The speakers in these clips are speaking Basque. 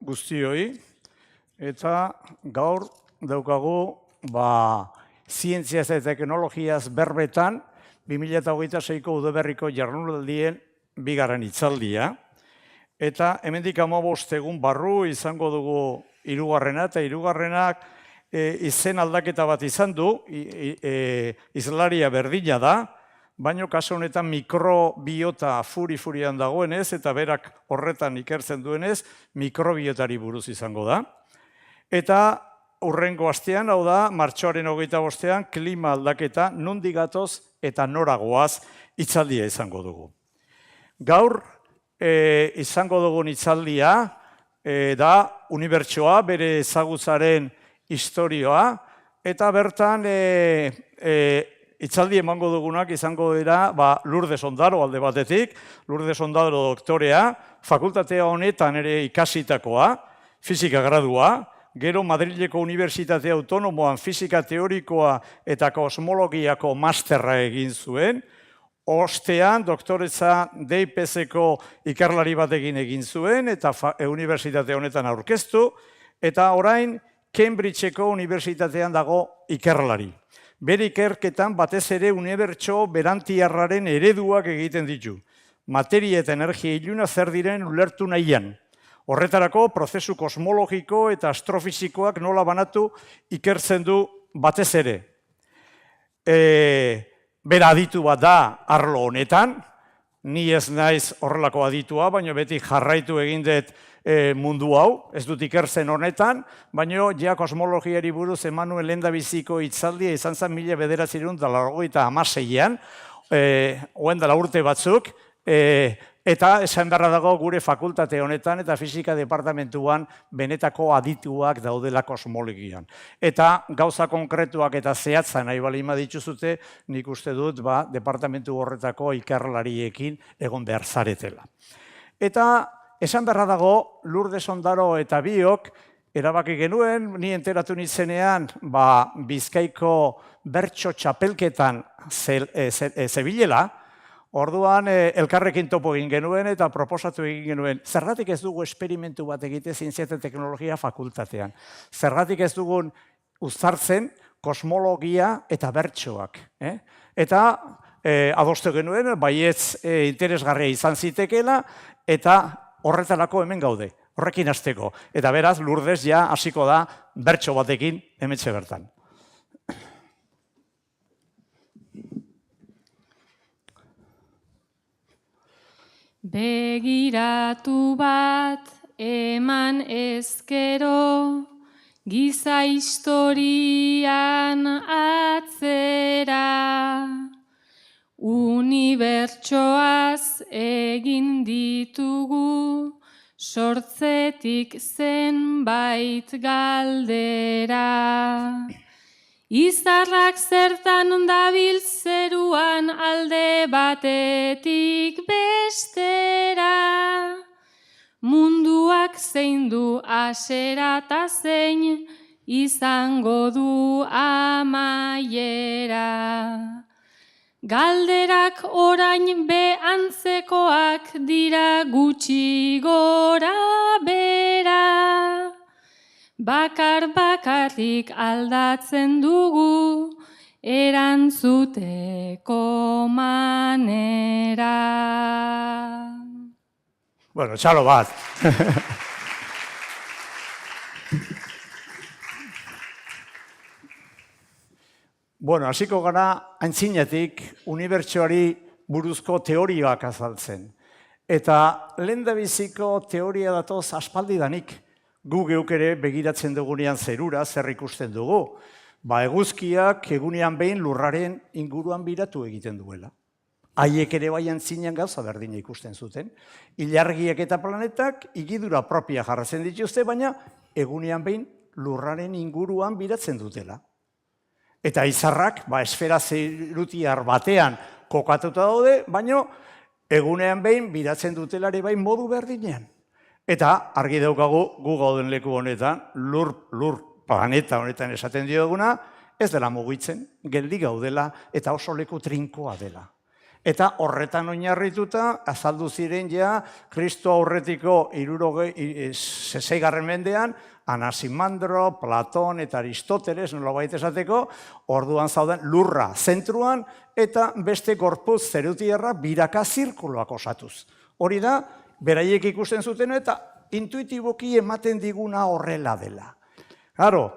guztioi, eta gaur daukagu zientziaz eta teknologiaz berbetan 2026ko udaberriko jardunaldien bigarren hitzaldia. Eta hemendik 15 egun barru izango dugu hirugarrena, eta hirugarrenak izen aldaketa bat izan du, izlaria berdina da, baina kasu honetan mikrobiota furi-furian dagoenez, eta berak horretan ikertzen duenez, mikrobiotari buruz izango da. Eta hurrengo astean, hau da, martxoaren 25ean, klima aldaketa nondik gatoz eta noragoaz hitzaldia izango dugu. Gaur izango dugun hitzaldia da unibertsoa, bere ezagutzaren historioa, eta bertan hitzaldi emango dugunak izango dira Lourdes Ondaro alde batetik, Lourdes Ondaro doktorea, fakultatea honetan ere ikasitakoa, fisika gradua, gero Madrileko Unibertsitate Autonomoan fisika teorikoa eta kosmologiako masterra egin zuen, ostean doktoretza DIPZ-eko ikerlari batekin egin zuen eta unibertsitate honetan aurkeztu, eta orain Cambridgeko unibertsitatean dago ikerlari. Bere ikerketan batez ere unibertso berantiarraren ereduak egiten ditu. Materia eta energia iluna zer diren ulertu nahian. Horretarako prozesu kosmologiko eta astrofisikoak nola banatu ikertzen du batez ere. Bera aditu bat da arlo honetan, ni ez naiz horrelako aditua, baina beti jarraitu egin dut mundu hau, ez dut ikertzen honetan, baina ja kosmologiari buruz Emanuel lehendabiziko hitzaldia izan zen 1986an, oen dela urte batzuk, eta esan beharra dago gure fakultate honetan eta fisika departamentuan benetako adituak daudela kosmologian. Eta gauza konkretuak eta zehatza nahi balima dituzute, nik uste dut departamentu horretako ikerlariekin egon behar zaretela. Eta esan beharra dago Lourdes Ondaro eta biok erabaki genuen, ni enteratu nintzenean Bizkaiko bertso txapelketan zebilela, orduan elkarrekin topo egin genuen eta proposatu egin genuen. Zergatik ez dugu esperimentu bat egite zientzia eta teknologia fakultatean. Zergatik ez dugun uztartzen kosmologia eta bertsoak. Eta adostu genuen, baietz interesgarria izan zitekeela, eta horretarako hemen gaude, horrekin hasteko. Eta beraz, Lourdes ja hasiko da bertso batekin hementxe bertan. Begiratu bat eman ezkero, giza historian atzera, unibertsoaz egin ditugu, sortzetik zenbait galdera. Izarrak zertan dabil zeruan alde batetik bestera, munduak zein du hasiera ta zein izango du amaiera. Galderak orain antzekoak dira gutxi gora bera, bakar-bakarrik aldatzen dugu erantzuteko manera. Bueno, txalo bat. Bueno, hasiko gara antzinatik unibertsoari buruzko teorioak azaltzen. Eta lehendabiziko teoria datoz aspaldidanik. Gu geuk ere begiratzen dugunean zerura, zer ikusten dugu. Eguzkiak egunean behin lurraren inguruan biratu egiten duela. Haiek ere bai antzinean gauza berdina ikusten zuten. Ilargiak eta planetak igidura propia jarratzen dituzte, baina egunean behin lurraren inguruan biratzen dutela. Eta izarrak, esfera zerutiar batean kokatuta daude, baina egunean behin biratzen dutela ere bai modu berdinean. Eta argi daukagu gu gauden leku honetan, lur planeta honetan esaten dioguna, ez dela mugitzen, geldi gaudela eta oso leku trinkoa dela. Eta horretan oinarrituta, azaldu ziren ja, Kristo aurretiko 6. mendean, Anaximandro, Platon eta Aristoteles, nolabait esateko, orduan zauden lurra zentruan, eta beste gorputz zerutierra biraka zirkuloak osatuz. Hori da, beraiek ikusten zuten eta intuitiboki ematen diguna horrela dela. Claro,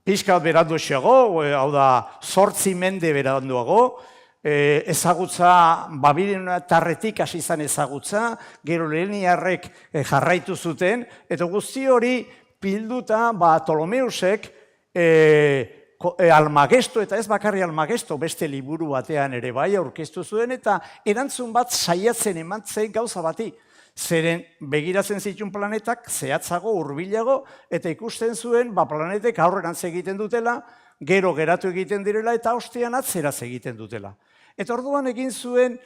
pixka berandu xego, hau da, 8 mende beranduago, ezagutza, Babiloniarretik hasi izan ezagutza, gero Heleniarrek jarraitu zuten, eta guzti hori bilduta Ptolomeusek Almagesto, eta ez bakarri Almagesto, beste liburu batean ere bai aurkeztu zuen, eta erantzun bat saiatzen emantzen gauza bati. Zeren begiratzen zituen planetak zehatzago, hurbilago, eta ikusten zuen planetek aurrerantz egiten dutela, gero geratu egiten direla, eta ostean atzeraz egiten dutela. Eta orduan egin zuen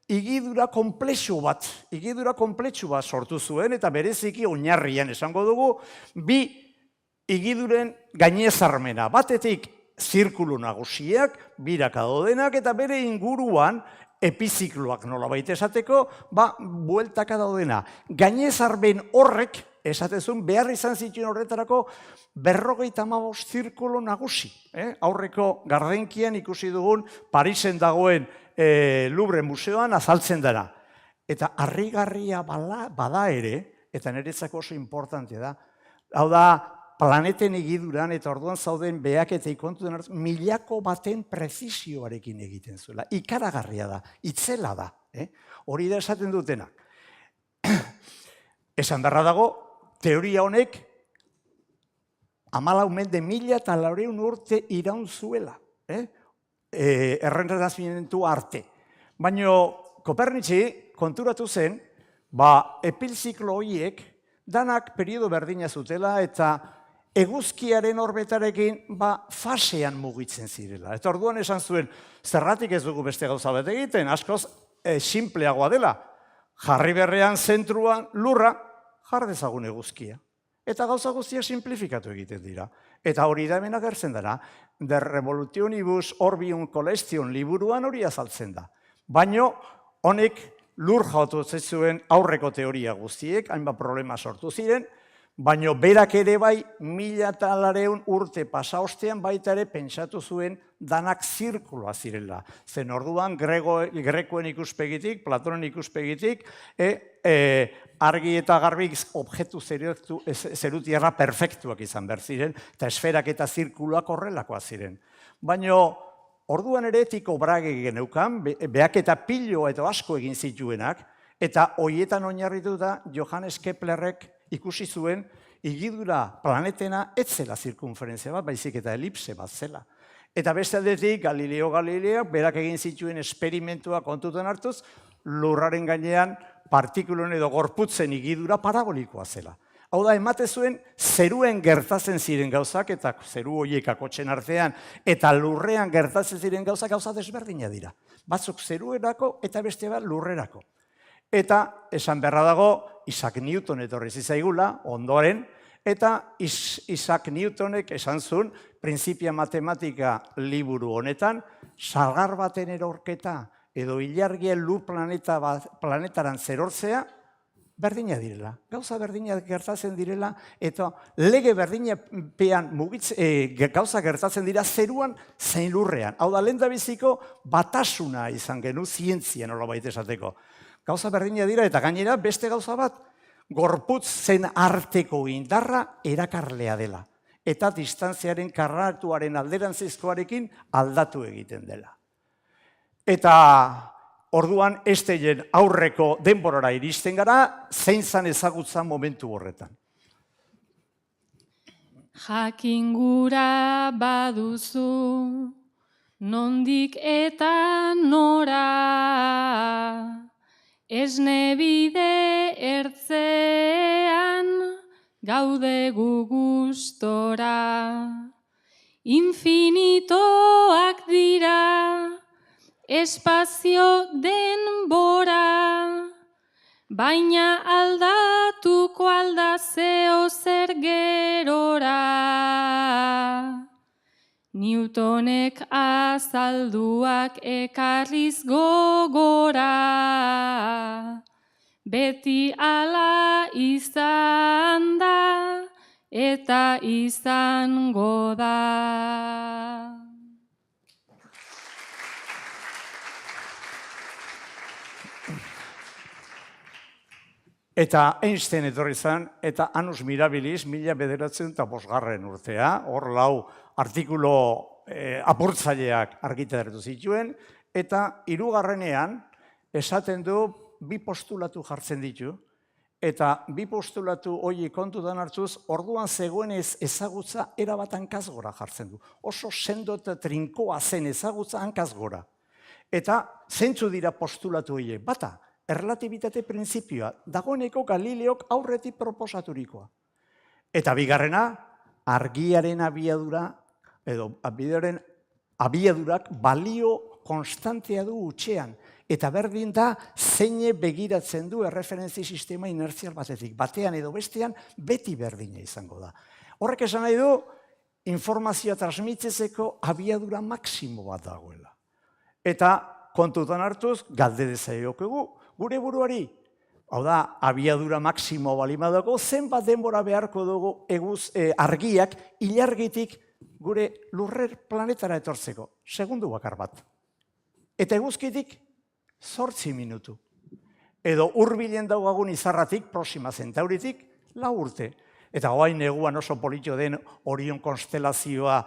igidura konplexu bat sortu zuen, eta bereziki oinarrian esango dugu, bi igiduren gainezarmena. Batetik zirkulu nagusiak, biraka daudenak, eta bere inguruan epizikloak nolabait esateko, bueltaka daudena. Gainezarben horrek, esatezun, behar izan zituen horretarako 55 zirkulo nagusi. Aurreko gardenkian ikusi dugun Parisen dagoen Louvre museoan azaltzen dara. Eta harrigarria bada ere, eta niretzako oso importantea da, hau da, planeten egiduran eta orduan zauden behaketei kontutan hartu, 1000 baten prezisioarekin egiten zuela. Ikaragarria da, itzela da. Hori da esaten dutenak. Esan beharra dago, teoria honek 14 mende 1400 urte iraun zuela. Errenazimientu arte. Baina Kopernitzi konturatu zen, epilziklo horiek danak periodo berdina zutela eta eguzkiaren orbetarekin fasean mugitzen zirela. Eta orduan esan zuen, zerratik ez dugu beste gauza bat egiten, askoz sinpleagoa dela. Jarri berrean zentruan lurra, jar dezagun eguzkia. Eta gauza guztiak simplifikatu egiten dira. Eta hori da hemen agertzen dara, De Revolutionibus Orbium Coelestium liburuan hori azaltzen da. Baina honek lur jautu zuen aurreko teoria guztiek, hainbat problema sortu ziren, baina berak ere bai 1200 urte pasa ostean baita ere pentsatu zuen danak zirkuloa zirela. Zen orduan grekoen ikuspegitik, Platonen ikuspegitik, argi eta garbik objektu zerutierra perfektuak izan behar ziren, eta esferak eta zirkuloak horrelakoa ziren. Baina orduan ere etiko brage geneukan, behak eta pilo eta asko egin zituenak, eta hoietan oinarrituta Johannes Keplerrek ikusi zuen igidura planetena ez zela zirkunferentzia bat, baizik eta elipse bat zela. Eta beste aldetik Galileo Galileak berak egin zituen esperimentua kontutan hartuz, lurraren gainean partikulen edo gorputzen igidura parabolikoa zela. Hau da, emate zuen zeruen gertatzen ziren gauzak, eta zeru horiek akotxen artean, eta lurrean gertatzen ziren gauzak gauza desberdina dira. Batzuk zeruerako eta beste bat lurrerako. Eta esan beharra dago, Isaac Newton etorri zitzaigula, ondoren, eta Isaac Newtonek esan zuen, Principia Matematika liburu honetan, salgar baten erorketa edo ilargien lur planetaran zerortzea, berdina direla. Gauza berdina gertatzen direla, eta lege berdinapean gauza gertatzen dira zeruan zein lurrean. Hau da, lehendabiziko batasuna izan genu zientzia nolabait esateko. Gauza berdina dira, eta gainera beste gauza bat, gorputz zen arteko indarra erakarlea dela. Eta distantziaren karratuaren alderantzizkoarekin aldatu egiten dela. Eta orduan esteien aurreko denborara iristen gara, zein zan ezagutza momentu horretan. Jakingura baduzu, nondik eta nora, esne bide ertzean gaude gu gustora. Infinitoak dira espazio denbora, baina aldatuko alda zeo zer gerora. Newtonek azalduak ekarriz gogora, beti ala izan da eta izango da. Eta Einstein etorri zen, eta Annus Mirabilis 1905 urtea, hor 4 artikulu apurtzaileak argitaratu zituen, eta 3. esaten du 2 postulatu jartzen ditu, eta 2 postulatu hori kontutan hartuz, orduan zegoenez ezagutza erabat hankazgora jartzen du. Oso sendo eta trinkoa zen ezagutza hankazgora. Eta zeintzu dira postulatu horiek? Bata, erlatibitate printzipioa, dagoeneko Galileok aurretik proposaturikoa. Eta bigarrena, argiaren abiadura, edo abiadurak balio konstantea du utxean. Eta berdin da, zeine begiratzen du erreferentzi sistema inertzial batetik. Batean edo bestean, beti berdina izango da. Horrek esan nahi du, informazioa transmititzeko abiadura maksimo bat dagoela. Eta kontutan hartuz, galde dezaiokegu, gure buruari, hau da, abiadura maksimo balima dago, zenbat denbora beharko dugu argiak ilargitik gure lurrer planetara etortzeko, segundu bakar bat. Eta eguzkitik 8 minutu. Edo hurbilen daugagun izarratik, Proxima Centauritik, 4 urte. Eta hoain neguan oso politxo den Orion konstelazioa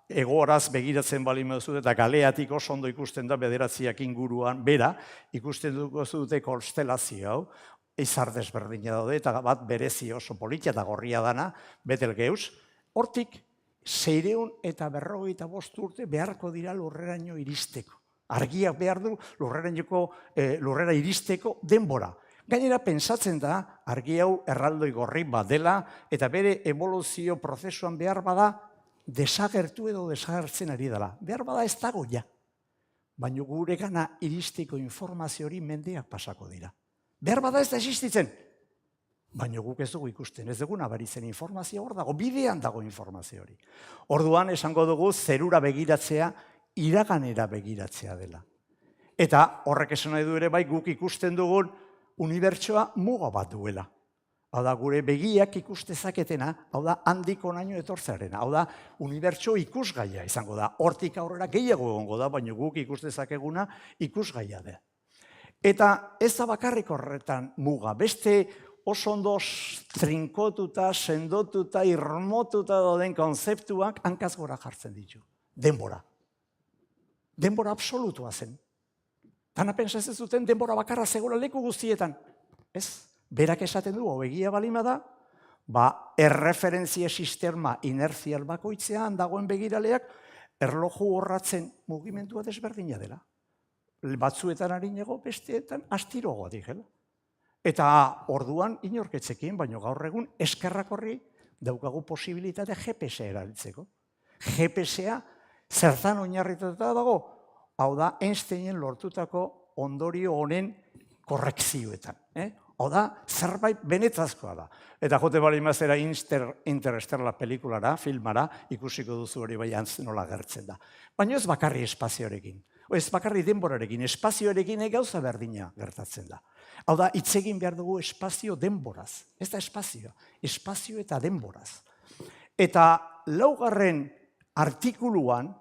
egoraz begiratzen bali duzu, eta galeatik oso ondo ikusten da 9 inguruan, bera, ikusten dute konstelazio hau, izar desberdina daude, eta bat berezi oso politia eta gorria dana, Betelgeus, hortik 655 urte beharko dira lurreraino iristeko. Argiak behar du lurrera iristeko denbora. Gainera, pentsatzen da, argi hau erraldoi gorri bat dela, eta bere evoluzio prozesuan behar bada, desagertu edo desagertzen ari dela. Behar bada ez dago ja. Baina gure gana iristeko informazio hori mendeak pasako dira. Behar bada ez da existitzen. Baina guk ez dugu ikusten, ez dugu nabaritzen informazio hor dago, bidean dago informazio hori. Orduan esango dugu zerura begiratzea, iraganera begiratzea dela. Eta horrek esan nahi du ere bai guk ikusten dugun unibertsoa muga bat duela. Hau da, gure begiak ikustezaketena, hau da, handik onaino etortzearena. Hau da, unibertso ikusgaia izango da. Hortik aurrera gehiago egongo da, baina guk ikustezakeguna ikusgaia da. Eta ez da bakarrik horretan muga. Beste oso ondo trinkotuta, sendotuta, irmotuta dauden konzeptuak hankaz gora jartzen ditu. Denbora. Denbora absolutua zen. Tana pentsatzen zuten denbora bakarra zegoela leku guztietan. Ez? Berak esaten du, egia balima da, erreferentzia sistema inerzial bakoitzean dagoen begiraleak erloju horratzen mugimendua desberdina dela. Batzuetan harinego, besteetan astirogoa digela. Eta orduan inorketzekin, baina gaur egun eskerrak horri daukagu posibilitate GPS erabiltzeko. GPS-a zertan oinarrituta dago, hau da Einsteinen lortutako ondorio honen korrekzioetan. Hau da, zerbait benetazkoa da. Eta jote bali mazera Interstellar pelikulara, filmara, ikusiko duzu hori bai nola gertzen da. Baina ez bakarri espazioarekin, ez bakarri denborarekin, espazioarekin gauza berdina gertatzen da. Hau da, hitz egin behar dugu espazio denboraz, ez da espazioa, espazio eta denboraz. Eta 4. artikuluan,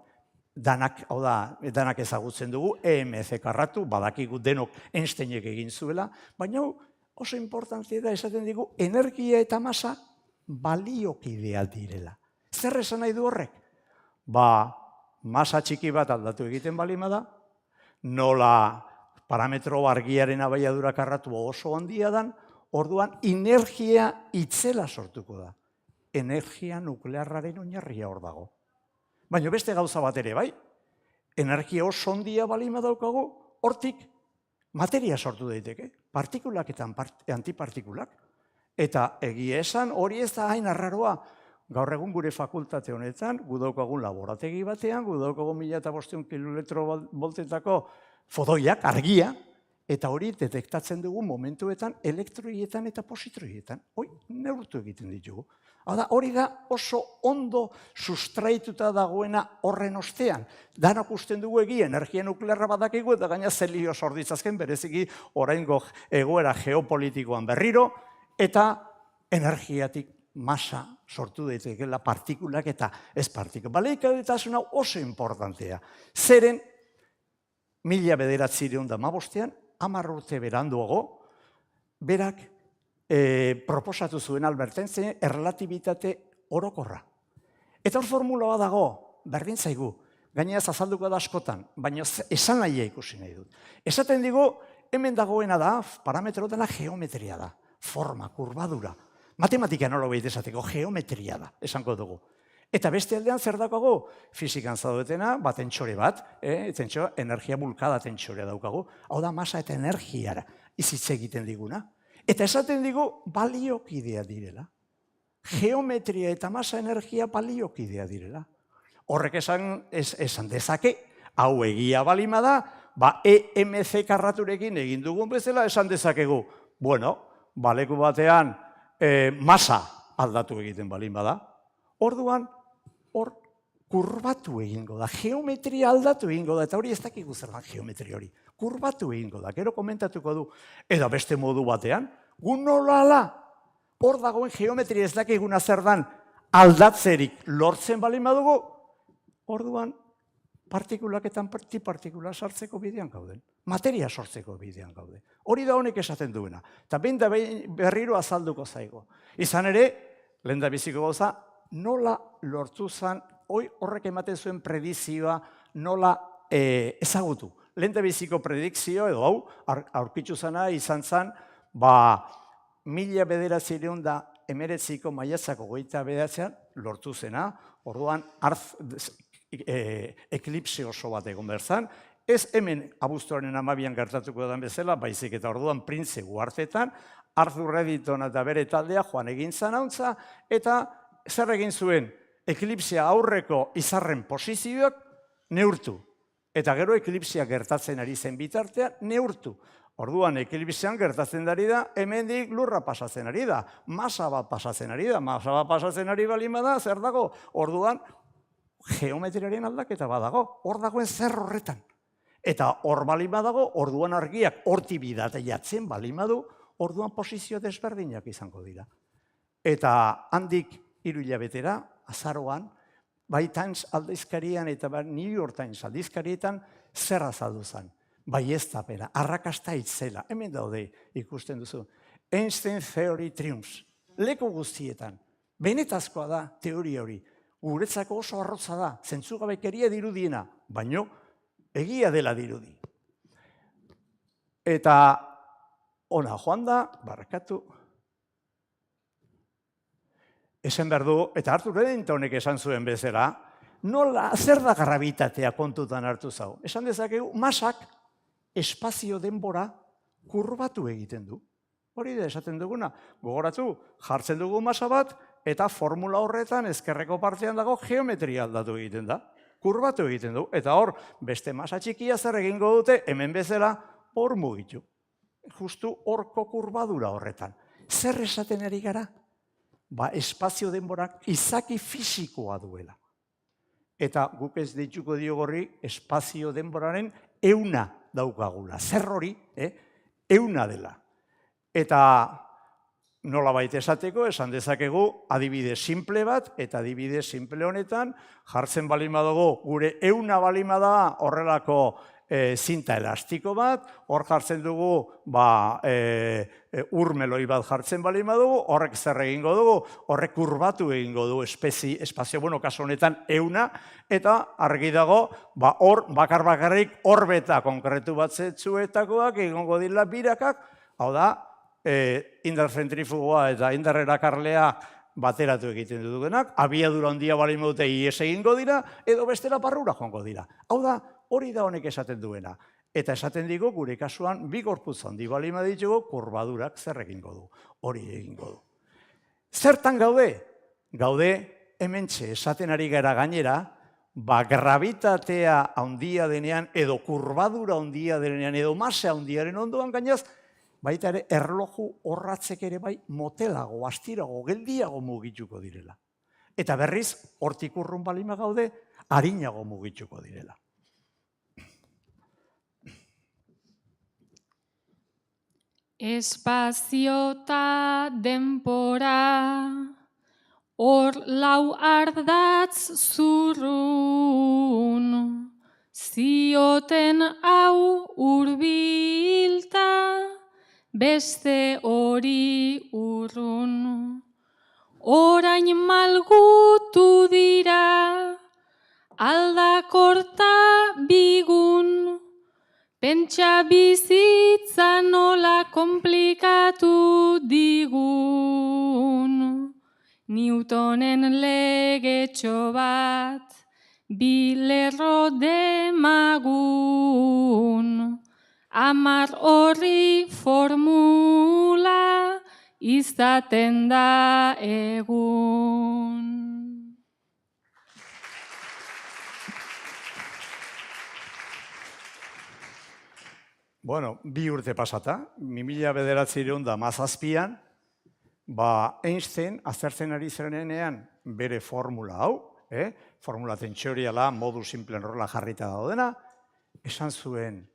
danak ezagutzen dugu, EMC karratu, badakigu denok Einsteinek egin zuela, baina oso importantzia da esaten digu, energia eta masa baliokidea direla. Zer esan nahi du horrek? Masa txiki bat aldatu egiten balima da, nola parametro argiaren abaiadura karratu oso handia dan, orduan energia itzela sortuko da. Energia nuklearraren oinarria hor dago. Baina beste gauza bat ere, bai? Energia oso handia balima daukagu, hortik materia sortu daiteke, partikulak eta antipartikulak. Eta egia esan, hori ez da hain arraroa. Gaur egun gure fakultate honetan, gu daukagun laborategi batean, gu daukagun 1500 kilometrovoltetako fotoiak, argia, Eta hori detektatzen dugu momentuetan elektroietan eta positroietan. Neurtu egiten ditugu. Hori da oso ondo sustraituta dagoena horren ostean. Danok usten dugu energia nuklearra badakigu eta gaina zelio sorditzazken bereziki oraingo egoera geopolitikoan berriro eta energiatik masa sortu daitekeela partikulak eta ez partikulak. Baleikatutasuna oso importantea. Zeren 1915 10 urte beranduago, berak proposatu zuen Albert Einstein erlatibitate orokorra. Eta hor formula bat dago, berdin zaigu, gainera azalduko da askotan, baina esan nahia ikusi nahi dut. Esaten digu, hemen dagoena da, parametro dena geometria da, forma, kurbadura. Matematika nola behit esateko, geometria da, esango dugu. Eta beste aldean zer daukagu? Fizikan zaudetena, tentxore bat, energia bulkada tentxorea daukagu. Hau da, masa eta energiara izitze egiten diguna. Eta esaten digu, baliokidea direla. Geometria eta masa energia baliokidea direla. Horrek esan dezake, hau egia balima da, EMC karraturekin egin dugun bezala esan dezakegu. Bueno, baleku batean masa aldatu egiten balima da. Orduan, hor kurbatu egingo da, geometria aldatu egingo da, eta hori ez dakigu zer da geometria hori. Kurbatu egingo da, gero komentatuko du. Eta beste modu batean, gu nolala, hor dagoen geometria ez dakiguna zer dan aldatzerik lortzen balin badugu, orduan partikulak eta antipartikula sartzeko bidean gauden. Materia sortzeko bidean gaude. Hori da honek esaten duena. Eta behin da berriro azalduko zaigo. Izan ere, lehen da biziko gauza, nola lortu zen, horrek ematen zuen predizioa nola ezagutu. Lehendabiziko predikzio, edo hau, aurkitzu zena izan zen, 1919ko maiatzako 29 lortu zena, orduan eklipse oso bat egon berzan, ez hemen abuztuaren 12an gertatuko den bezala, baizik eta orduan printze uhartetan, Arthur Eddington eta bere taldea joan egin zan hauntza, eta zer egin zuen eklipsia aurreko izarren posizioak neurtu. Eta gero eklipsia gertatzen ari zen bitartean neurtu. Orduan eklipsian gertatzen ari da, hemendik lurra pasatzen ari da. Masa bat pasatzen ari da. Masa bat pasatzen ari balin bada, zer dago? Orduan geometriaren aldaketa badago. Hor dagoen zer horretan. Eta hor balin badago, orduan argiak horti bidaiatzen balin badu, orduan posizio desberdinak izango dira. Eta handik 3 hilabetera, azaroan, Times aldizkarian eta New York Times aldizkarietan zer azaldu zen. Baieztapena, arrakasta itzela, hemen daude ikusten duzu. Einstein Theory Triumphs, leku guztietan, benetazkoa da teoria hori. Guretzako oso arrotza da, zentzugabekeria dirudiena, baino egia dela dirudi. Eta ona joan da, barkatu, esan behar du, eta Arthur Eddingtonek esan zuen bezala, nola, zer da grabitatea kontutan hartu zau? Esan dezakegu, masak espazio denbora kurbatu egiten du. Hori da esaten duguna, gogoratu, jartzen dugu masa bat, eta formula horretan ezkerreko partean dago geometria aldatu egiten da. Kurbatu egiten du, eta hor, beste masa txikia zer egingo dute, hemen bezala, hor mugitu. Justu horko kurbadura horretan. Zer esaten ari gara? Espazio denborak izaki fisikoa duela. Eta guk ez dituko diogorri espazio denboraren euna daukagula. Zer hori, euna dela. Eta nola baita esateko, esan dezakegu adibide simple bat, eta adibide simple honetan jartzen balin badugu gure euna balin bada horrelako zinta elastiko bat, hor jartzen dugu urmeloi bat jartzen balin badugu, horrek zer egingo dugu, horrek kurbatu egingo du espazio, kasu honetan euna, eta argi dago, hor bakarrik orbeta konkretu bat zetzuetakoak egongo dira birakak, hau da, indar zentrifugoa eta indar erakarlea bateratu egiten dutenak, abiadura handia balin badute ies egingo dira, edo bestela barrura joango dira. Hau da, hori da honek esaten duena. Eta esaten digu, gure kasuan, bi gorputz handi balin baditugu, kurbadurak zer egingo du, hori egingo du. Zertan gaude? Gaude, hementxe esaten ari gara gainera, gravitatea handia denean, edo kurbadura handia denean, edo masa handiaren ondoan gainaz, baita ere erloju orratzek ere bai motelago, astirago, geldiago mugituko direla. Eta berriz, hortik urrun balima gaude, arinago mugituko direla. Espazio eta denpora, hor lau ardatz zurrun, zioten hau hurbilta, beste hori urrun. Orain malgutu dira, aldakorta bigun, pentsa bizitza nola komplikatu digun. Newtonen legetxo bat, bi lerro demagun, 10 horri formula izaten da egun. Bueno, 2 urte pasata, 1917an, Einstein aztertzen ari zenean bere formula hau, formula tentsoriala modu simplen horrela jarrita daudena, esan zuen,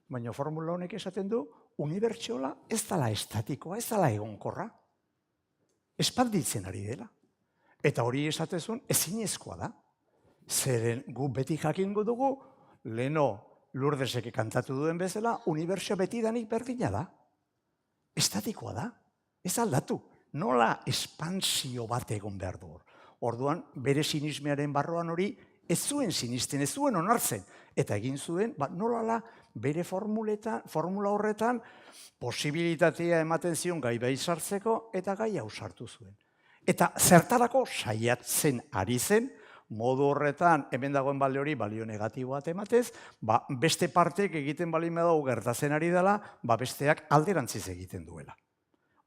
baina formula honek esaten du, unibertsioa ez dela estatikoa, ez dela egonkorra. Espanditzen ari dela. Eta hori esatezun ezinezkoa da. Zeren gu beti jakingo dugu, leno Lurdesek kantatu duen bezala, unibertsioa betidanik berdina da. Estatikoa da. Ez aldatu. Nola espansio bat egon behar du. Orduan, bere sinismearen barroan hori ez zuen sinisten, ez zuen onartzen. Eta egin zuen, nolala bere formula horretan posibilitatea ematen zion gai bai sartzeko eta gai hau sartu zuen. Eta zertarako saiatzen ari zen, modu horretan, hemen dagoen balio hori balio negatibo bat ematez, beste partek egiten balin badago gertatzen ari dela, besteak alderantziz egiten duela.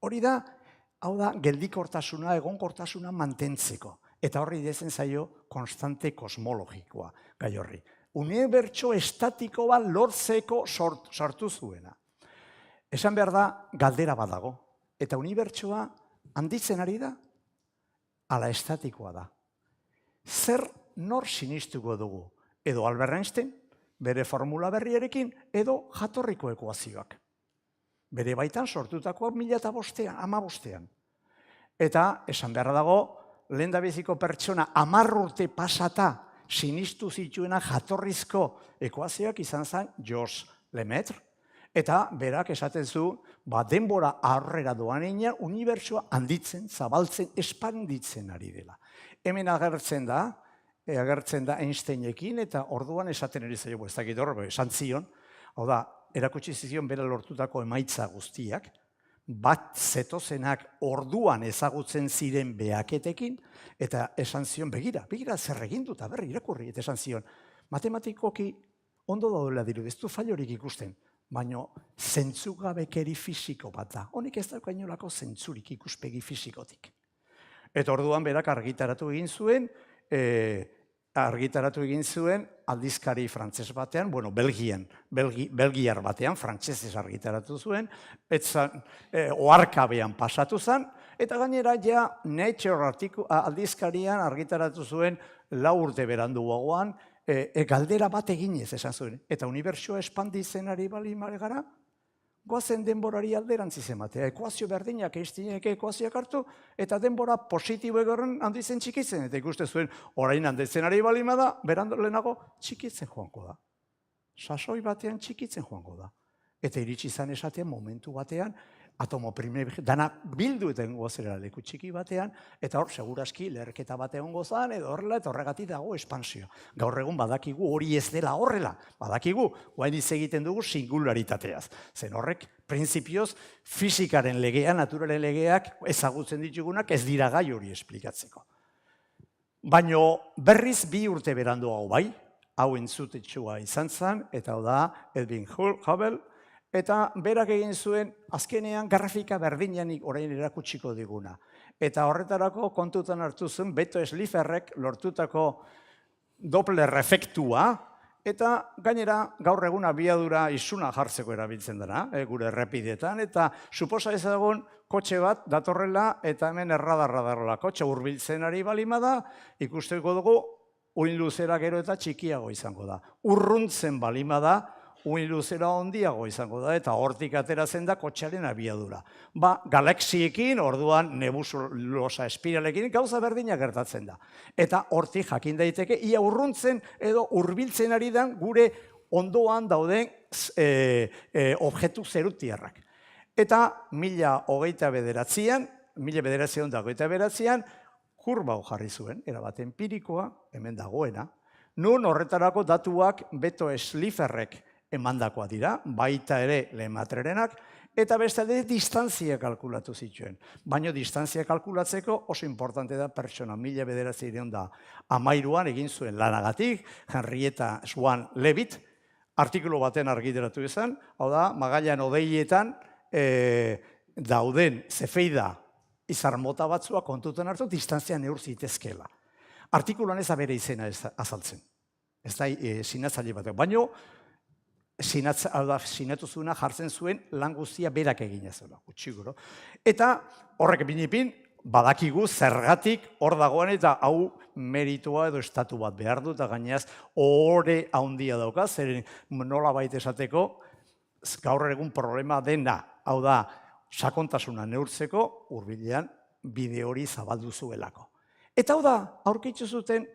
Hori da, hau da, geldikortasuna, egonkortasuna mantentzeko. Eta horri dezen zaio konstante kosmologikoa, gai horri. Unibertso estatiko bat lortzeko sortu zuena. Esan behar da, galdera badago. Eta unibertsoa handitzen ari da, ala estatikoa da. Zer nor sinistuko dugu? Edo Albert Einstein, bere formula berriarekin, edo jatorriko ekuazioak. Bere baitan sortutakoa 2015an. Eta, esan behar dago, lehendabiziko pertsona 10 urte pasata sinistu zituena jatorrizko ekuazioak izan zen Georges Lemaitre, eta berak esaten zu, denbora aurrera doanean unibertsoa handitzen, zabaltzen, espanditzen ari dela. Hemen agertzen da Einsteinekin, eta orduan esaten ari zaio, ez dakit hor, esan zion, hau da, erakutsi zion bera lortutako emaitza guztiak, bat zetozenak orduan ezagutzen ziren behaketekin, eta esan zion, begira zer egin dut, berri irakurri, eta esan zion, matematikoki ondo daudela diru, ez du fallorik ikusten, baina zentzugabekeri fisiko bat da. Honek ez dauka inolako zentzurik ikuspegi fisikotik. Eta orduan berak argitaratu egin zuen aldizkari frantses batean, belgiar batean, frantsesez argitaratu zuen, oharkabean pasatu zen, eta gainera ja Nature aldizkarian argitaratu zuen 4 urte beranduagoan, galdera bat eginez esan zuen. Eta unibertsoa espanditzen ari balin gara, goazen denborari alderantziz ematea. Ekuazio berdinak, Einsteinek ekuazioak hartu, eta denbora positibo egoren handitzen txikitzen. Eta ikuste zuen, orain handitzen ari balin bada, berandu lehenago txikitzen joango da. Sasoi batean txikitzen joango da. Eta iritsi izan esatean momentu batean, atomo dana bildu eta egongo zera leku txiki batean, eta hor, seguraski, leherketa bat egongo zan, edo horrela, eta horregatik dago espansio. Gaur egun badakigu hori ez dela horrela. Badakigu, guain egiten dugu singularitateaz. Zen horrek, printzipioz, fisikaren legea, naturalen legeak ezagutzen ditugunak ez dira gai hori esplikatzeko. Baina berriz 2 urte berandu hau bai, hau entzutetxua izan zen, eta hau da, Edwin Hubble, eta berak egin zuen, azkenean grafika berdinanik orain erakutsiko diguna. Eta horretarako kontutan hartu zuen, Beto Slipherrek lortutako Doppler efektua, eta gainera gaur egun abiadura isuna jartzeko erabiltzen dena, gure errepidetan, eta suposa ezagun kotxe bat datorrela eta hemen erradarra kotxe hurbiltzen ari balima da, ikusteko dugu uin luzera gero eta txikiago izango da. Urruntzen balima da, uin luzera handiago izango da, eta hortik ateratzen da kotxearen abiadura. Galaxiekin, orduan nebulosa espiralekin, gauza berdina gertatzen da. Eta hortik jakin daiteke, ia urruntzen edo hurbiltzen ari den gure ondoan dauden objektu zerutiarrak. Eta 1929an, kurba hau jarri zuen, erabat empirikoa, hemen dagoena, nun horretarako datuak Beto Slipherrek emandakoa dira, baita ere Lemaitrerenak, eta bestalde distantzia kalkulatu zituen. Baina distantzia kalkulatzeko oso importante da pertsona, 1913an egin zuen lanagatik, Henrietta Swan Leavitt, artikulu baten argitaratu izan, hau da, Magallan hodeietan dauden zefeida izar mota batzua kontutan hartu, distantzia neur zitezkeela. Artikuluan ez da bere izena azaltzen. Ez da sinatzaile batek. Baina sinatu zuena jartzen zuen lan guztia berak egina zela, gutxigoro. Eta horrek binipin, badakigu zergatik hor dagoen eta hau meritua edo estatu bat behar du, eta gainaz ohore handia dauka, zer nola baita esateko, gaur egun problema dena, hau da, sakontasuna neurtzeko, hurbilean bide hori zabaldu zuelako. Eta hau da, aurkitzu zuten,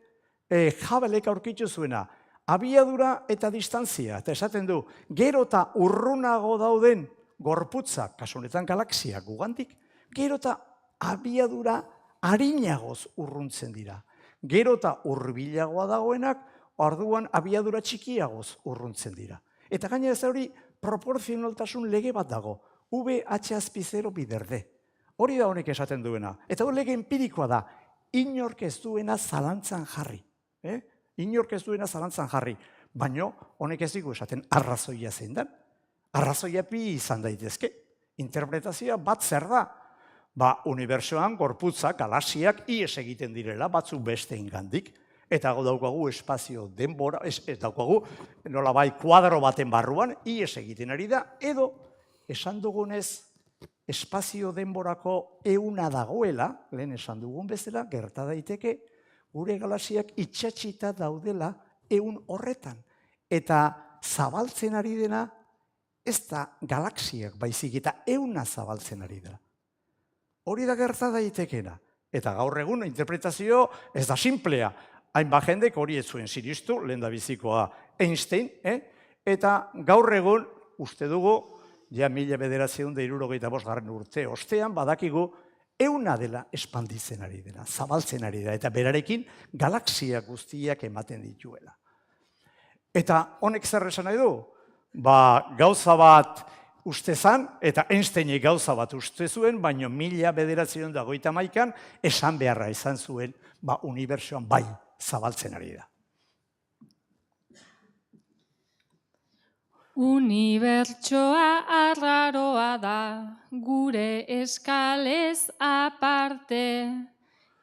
Hubblek aurkitzu zuena, abiadura eta distantzia, eta esaten du, gero eta urrunago dauden gorputzak, kasu honetan galaxiak gugantik, gero eta abiadura arinagoz urruntzen dira. Gero eta hurbilagoa dagoenak, orduan abiadura txikiagoz urruntzen dira. Eta gainera ez hori proportzionaltasun lege bat dago, VH0 biderde. Hori da honek esaten duena. Eta hori lege empirikoa da, inork ez duena zalantzan jarri. Inork ez duena zalantzan jarri. Baina honek ez digu esaten arrazoia zein den. Arrazoia bi izan daitezke. Interpretazioa bat zer da. Unibertsoan gorputzak, galaxiak ies egiten direla, batzu beste ingandik. Eta daukagu espazio denbora, ez daukagu nolabai kuadro baten barruan, ies egiten ari da, edo esan dugunez, espazio denborako euna dagoela, lehen esan dugun bezala, gerta daiteke, gure galaxiak itxatxita daudela eun horretan. Eta zabaltzen ari dena, ez da galaxiak baizik, eta euna zabaltzen ari dela. Hori da gerta daitekena. Eta gaur egun interpretazio ez da simplea. Hainbat jendek hori ez zuen sinistu, lehen da bizikoa Einstein, eta gaur egun, uste dugu, ja 1975 urte ostean, badakigu, euna dela espanditzen ari dela, zabaltzen ari da, eta berarekin galaxia guztiak ematen dituela. Eta honek zer esan nahi du? Gauza bat uste zan, eta Einsteinek gauza bat uste zuen, baina 1951an esan beharra izan zuen, unibertsoan bai zabaltzen ari da. Unibertsoa arraroa da, gure eskalez aparte,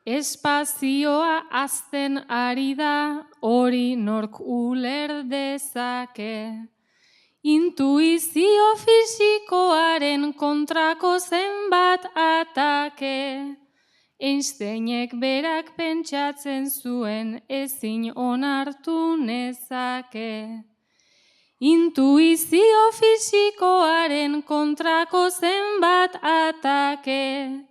espazioa hazten ari da, hori nork uler dezake. Intuizio fisikoaren kontrako zenbat atake, Einsteinek berak pentsatzen zuen ezin onartu nezake. Intuizio fisikoaren kontrako zenbat atake,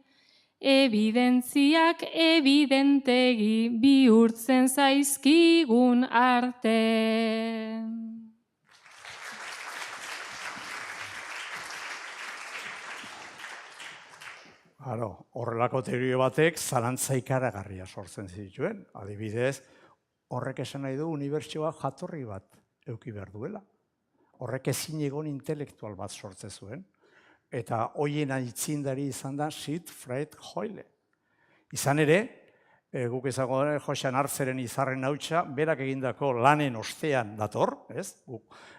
evidentziak evidentegi bihurtzen zaizkigun arte. Horrelako teoria batek zalantza ikaragarria sortzen zituen. Adibidez, horrek esan nahi du unibertsioa jatorri bat eduki behar duela. Horrek ezin egon intelektual bat sortzen zuen. Eta hoien aitzindari izan da Siegfried Hoyle. Izan ere, guk ezago Josean Hartzeren izarren hautsa, berak egindako lanen ostean dator,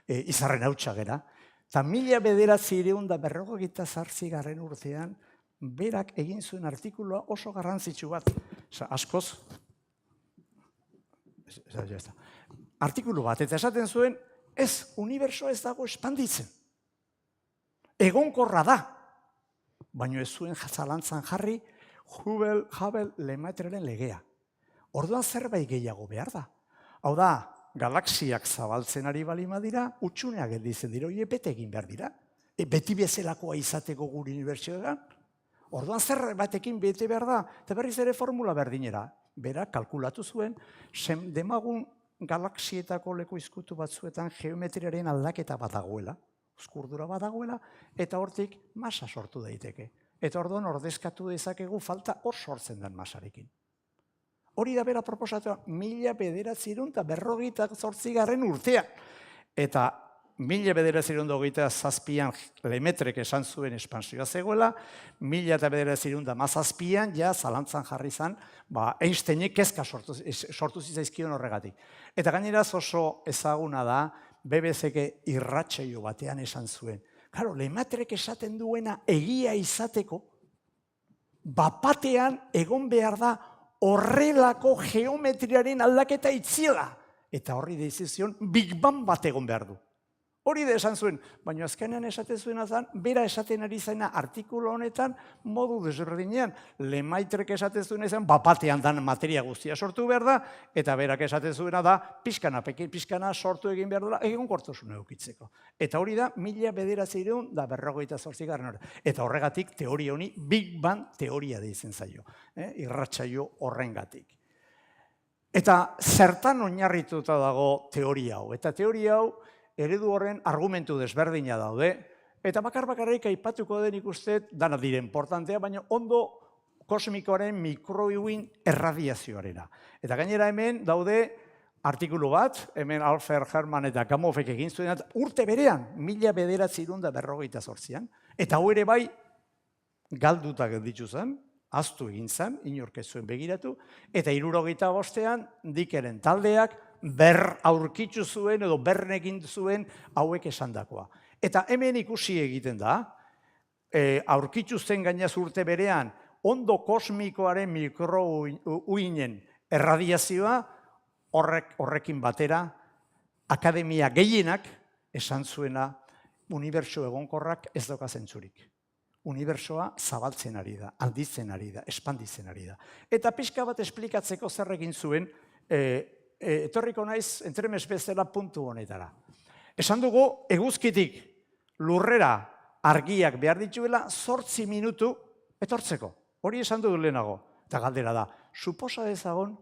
izarren hautsa gera. Eta 1958 urtean, berak egin zuen artikulua oso garrantzitsu bat. Askoz, artikulu bat, eta esaten zuen, ez, unibersoa ez dago espanditzen. Egonkorra da, baina ez zuen zalantzan jarri Hubble Lemaitrearen legea. Orduan zerbait gehiago behar da. Hau da, galaxiak zabaltzen ari balima dira, utxuneak gelditzen dira, hori bete egin behar dira. Beti bezalakoa izateko gure unibertsioetan. Orduan zer batekin bete behar da, eta berriz ere formula berdinera. Bera, kalkulatu zuen, demagun galaxietako leku izkutu batzuetan geometriaren aldaketa bat dagoela, uzkurdura bat dagoela, eta hortik masa sortu daiteke. Eta orduan ordezkatu dezakegu falta hor sortzen den masarekin. Hori da bera proposatua 1948 urtean. Eta 1927an Lemaitreek esan zuen espansioa zegoela, 1917an ja zalantzan jarri zen, Einsteinek kezka sortu zitzaizkion horregatik. Eta gaineraz oso ezaguna da, BBC-ek irratsaio batean esan zuen. Claro, Lemaitreek esaten duena egia izateko, bapatean egon behar da horrelako geometriaren aldaketa itziela. Eta horri deizizion, Big Bang bat egon behar du. Hori da esan zuen, baina azkenean esaten zuena zen, bera esaten ari zaina artikulu honetan modu desberdinean. Lemaitreek esaten zuena izan, bapatean dan materia guztia sortu behar da, eta berak esaten zuena da, pixkana sortu egin behar dela, egonkortasuna edukitzeko. Eta hori da, 1958. Eta horregatik teoria honi Big Bang teoria deitzen zaio, irratsaio horrengatik. Eta zertan oinarrituta dago teoria hau? Eta teoria hau, eredu horren argumentu desberdina daude, eta bakarrik aipatuko den ikuste dana dire importantea, baina ondo kosmikoaren mikroiuin erradiazioarena. Eta gainera hemen daude artikulu bat, hemen Alfred Herman eta Gamow-ek egin zuen, urte berean, 1958an, eta hau ere bai galduta gelditu zen, ahaztu egin zen, inork ez zuen begiratu, eta 1975an Dickeren taldeak aurkitzu zuen edo bernekin zuen hauek esandakoa. Eta hemen ikusi egiten da, aurkitzu zen gainaz urte berean, ondo kosmikoaren mikrouinen erradiazioa horrekin batera, akademia gehienak esan zuena unibertso egonkorrak ez dauka zentzurik. Unibertsoa zabaltzen ari da, handitzen ari da, espanditzen ari da. Eta pixka bat esplikatzeko zer egin zuen, etorriko naiz entremes bezala puntu honetara. Esan dugu, eguzkitik lurrera argiak behar dituela 8 minutu etortzeko. Hori esan dugu lehenago. Eta galdera da, suposa dezagon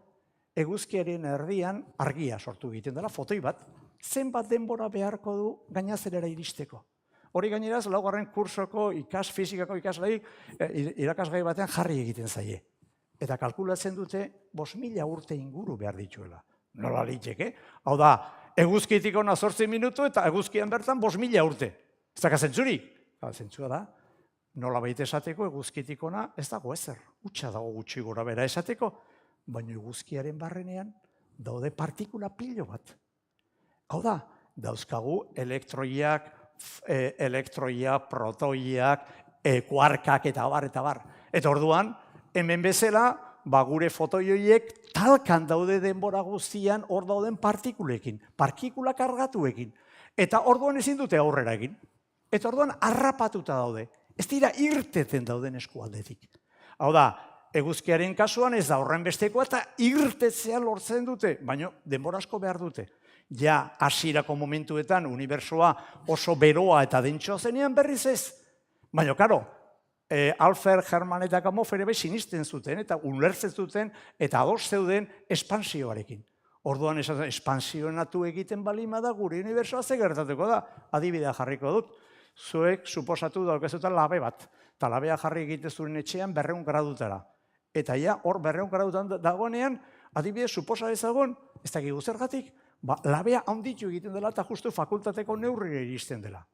eguzkiaren erdian argia sortu egiten dela, fotoi bat, zenbat denbora beharko du gainazerera iristeko. Hori gaineraz, laugarren kursoko fizikako ikaslai irakasgai batean jarri egiten zaie. Eta kalkulatzen dute 5.000 urte inguru behar dituela. Nola litzeke? Hau da, eguzkitik ona 8 minutu eta eguzkian bertan 5.000 urte. Ez da zentzurik? Zentzua da, nola baita esateko eguzkitik ona ez dago ezer. Utsa dago gutxi gora bera esateko, baina eguzkiaren barrenean daude partikula pilo bat. Hau da, dauzkagu elektroiak, protoiak, kuarkak eta bar. Eta orduan, hemen bezala, gure fotoioiek talkan daude denbora guztian hor dauden partikulekin, partikula kargatuekin. Eta orduan ezin dute aurrera egin. Eta orduan harrapatuta daude. Ez dira irteten dauden eskualdetik. Hau da, eguzkiaren kasuan ez da horren bestekoa eta irtetzea lortzen dute, baina denbora asko behar dute. Ja, hasierako momentuetan unibersoa oso beroa eta dentsoa zenean berriz ez. Baina, karo, Alfred Herman eta Gamow ere bai sinisten zuten eta ulertzen zuten eta ados zeuden espansioarekin. Orduan espansionatu egiten balima da gure unibersoa ze gertatuko da. Adibidea jarriko dut. Zuek suposatu daukazuta labe bat. Eta labea jarri egite zuen etxean 200 gradutara. Eta ja, hor 200 gradutan dagoenean, adibidez suposa ezagun, ez dakigu zergatik, labea handitu egiten dela eta justu fakultateko neurrira iristen dela.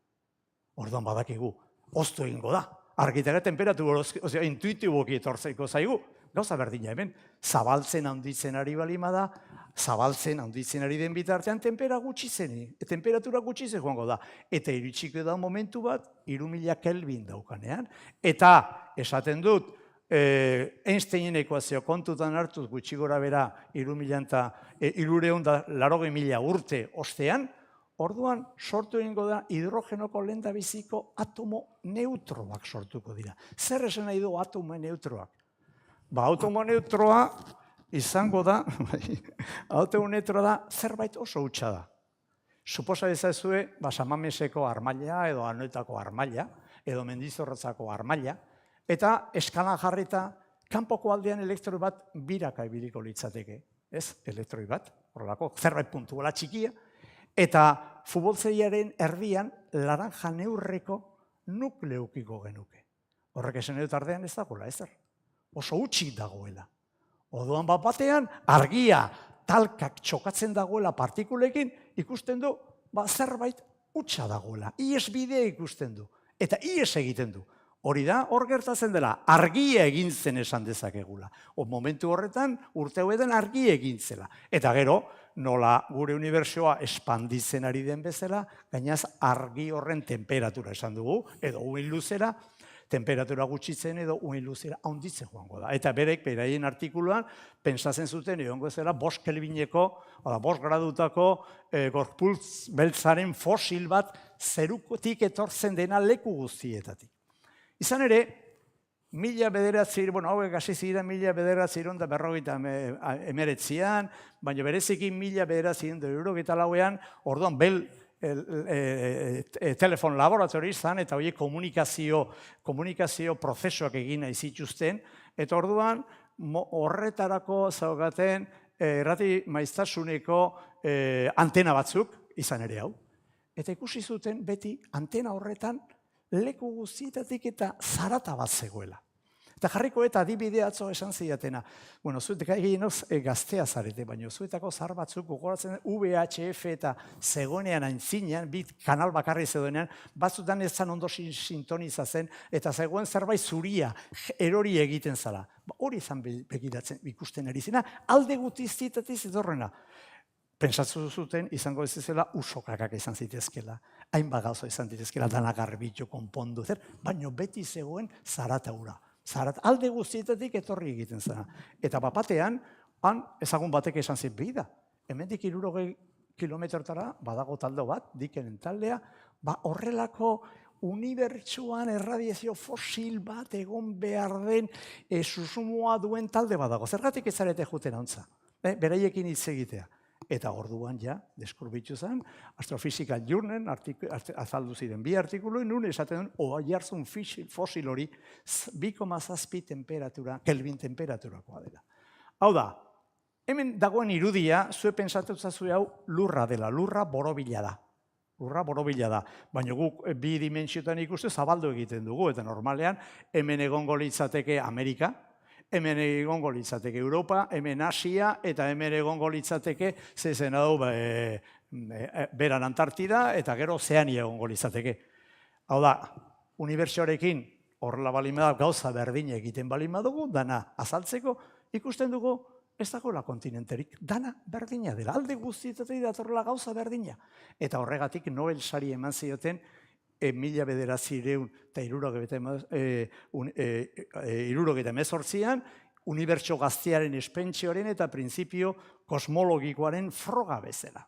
Orduan badakigu, oztu egingo da. Argitara temperatura, intuitiboki etortzeiko zaigu. Gauza berdina hemen, zabaltzen handitzen ari balima da, zabaltzen handitzen ari den bitartean temperatura gutxi zen joango da. Eta iritsiko da momentu bat, 3000 Kelvin daukanean. Eta esaten dut, Einsteinen ekuazio kontutan hartuz gutxi gora bera 380.000 urte ostean, orduan sortu egingo da hidrogenoko lehendabiziko atomo neutroak sortuko dira. Zer esan nahi du atomo neutroak? Atomo neutroa izango da, atomo neutroa da zerbait oso hutsa da. Suposa ezazue, Samameseko armaila edo Anoetako armaila, edo Mendizorrotzako armaila, eta eskalan jarrita, kanpoko aldean elektroi bat biraka ibiliko litzateke. Ez, elektroi bat, horrelako, zerbait puntuala txikia, eta futbolzeiaren erdian laranja neurreko nukleukiko genuke. Horrek esan dut ardean ez dagoela, ezer. Oso utxik dagoela. Oduan bat batean, argia talkak txokatzen dagoela partikulekin, ikusten du, zerbait utxa dagoela. Ies bidea ikusten du. Eta ies egiten du. Hori da, hor gertatzen dela, argia egin zen esan dezakegula. Momentu horretan, urte hauetan argia egin zela. Eta gero, nola gure unibertsoa espanditzen ari den bezala, gainaz argi horren temperatura esan dugu, edo uin luzera, temperatura gutxitzen edo uin luzera handitzen joango da. Eta beraien artikuluan, pentsatzen zuten, egongo zela, 5 kelvineko, 5 gradutako gorputz beltzaren fosil bat zerukotik etortzen dena leku guztietatik. Izan ere, hauek hasi ziren 1959an, baina bereziki 1994an, orduan telefon laboratori izan, eta horiek komunikazio prozesuak egin nahi zituzten, eta orduan horretarako zaukaten errati maiztasuneko antena batzuk, izan ere hau. Eta ikusi zuten beti antena horretan leku guztietatik eta zarata bat zegoela. Eta jarriko eta adibidea atzo esan zidatena. Zuetek eginoz gaztea zarete, baina zuetako zahar batzuk gogoratzen VHF eta zegoenean aintzinean, bit kanal bakarri zegoenean, batzutan ez zan ondo sintonizatzen, eta zegoen zerbait zuria erori egiten zala. Hori izan begiratzen ikusten ari zena, alde guztietatik etorrena. Pentsatzu zuten, izango ez zela usokakak izan zitezkela, hainbat gauza izan zitezkela, dana garbitu, konpondu, baina beti zegoen zarata hura. Alde guztietatik etorri egiten zena. Eta bapatean, ezagun batek esan zit behi da. Hemendik 60 kilometrotara badago talde bat, dikenen taldea, horrelako unibertsuan erradiazio fosil bat egon behar den susmoa duen talde badago. Zergatik ez zarete juten hauntza, beraiekin hitz egitea. Eta orduan ja, deskurbitu zen, Astrophysical Journal azaldu ziren 2 artikulu, nun esaten duen, oiartzun fosil hori 2,7 temperatura, Kelvin temperaturakoa dela. Hau da, hemen dagoen irudia, zue pentsatu zazue hau lurra dela, lurra borobila da. Lurra borobila da, baina guk 2 dimentsiotan ikuste zabaldu egiten dugu, eta normalean hemen egongo litzateke Amerika, hemen egongo litzateke Europa, hemen Asia, eta hemen egongo litzateke, zezen hau, beran Antartida, eta gero Ozeania egongo litzateke. Hau da, unibertsioarekin horrela balima da, gauza berdina egiten balima dugu, dana azaltzeko, ikusten dugu, ez dagoela kontinenterik, dana berdina dela, alde guztietatik datorrela gauza berdina. Eta horregatik Nobel sari eman zioten, 1978an, unibertso gaztearen espentsioaren eta printzipio kosmologikoaren froga bezala.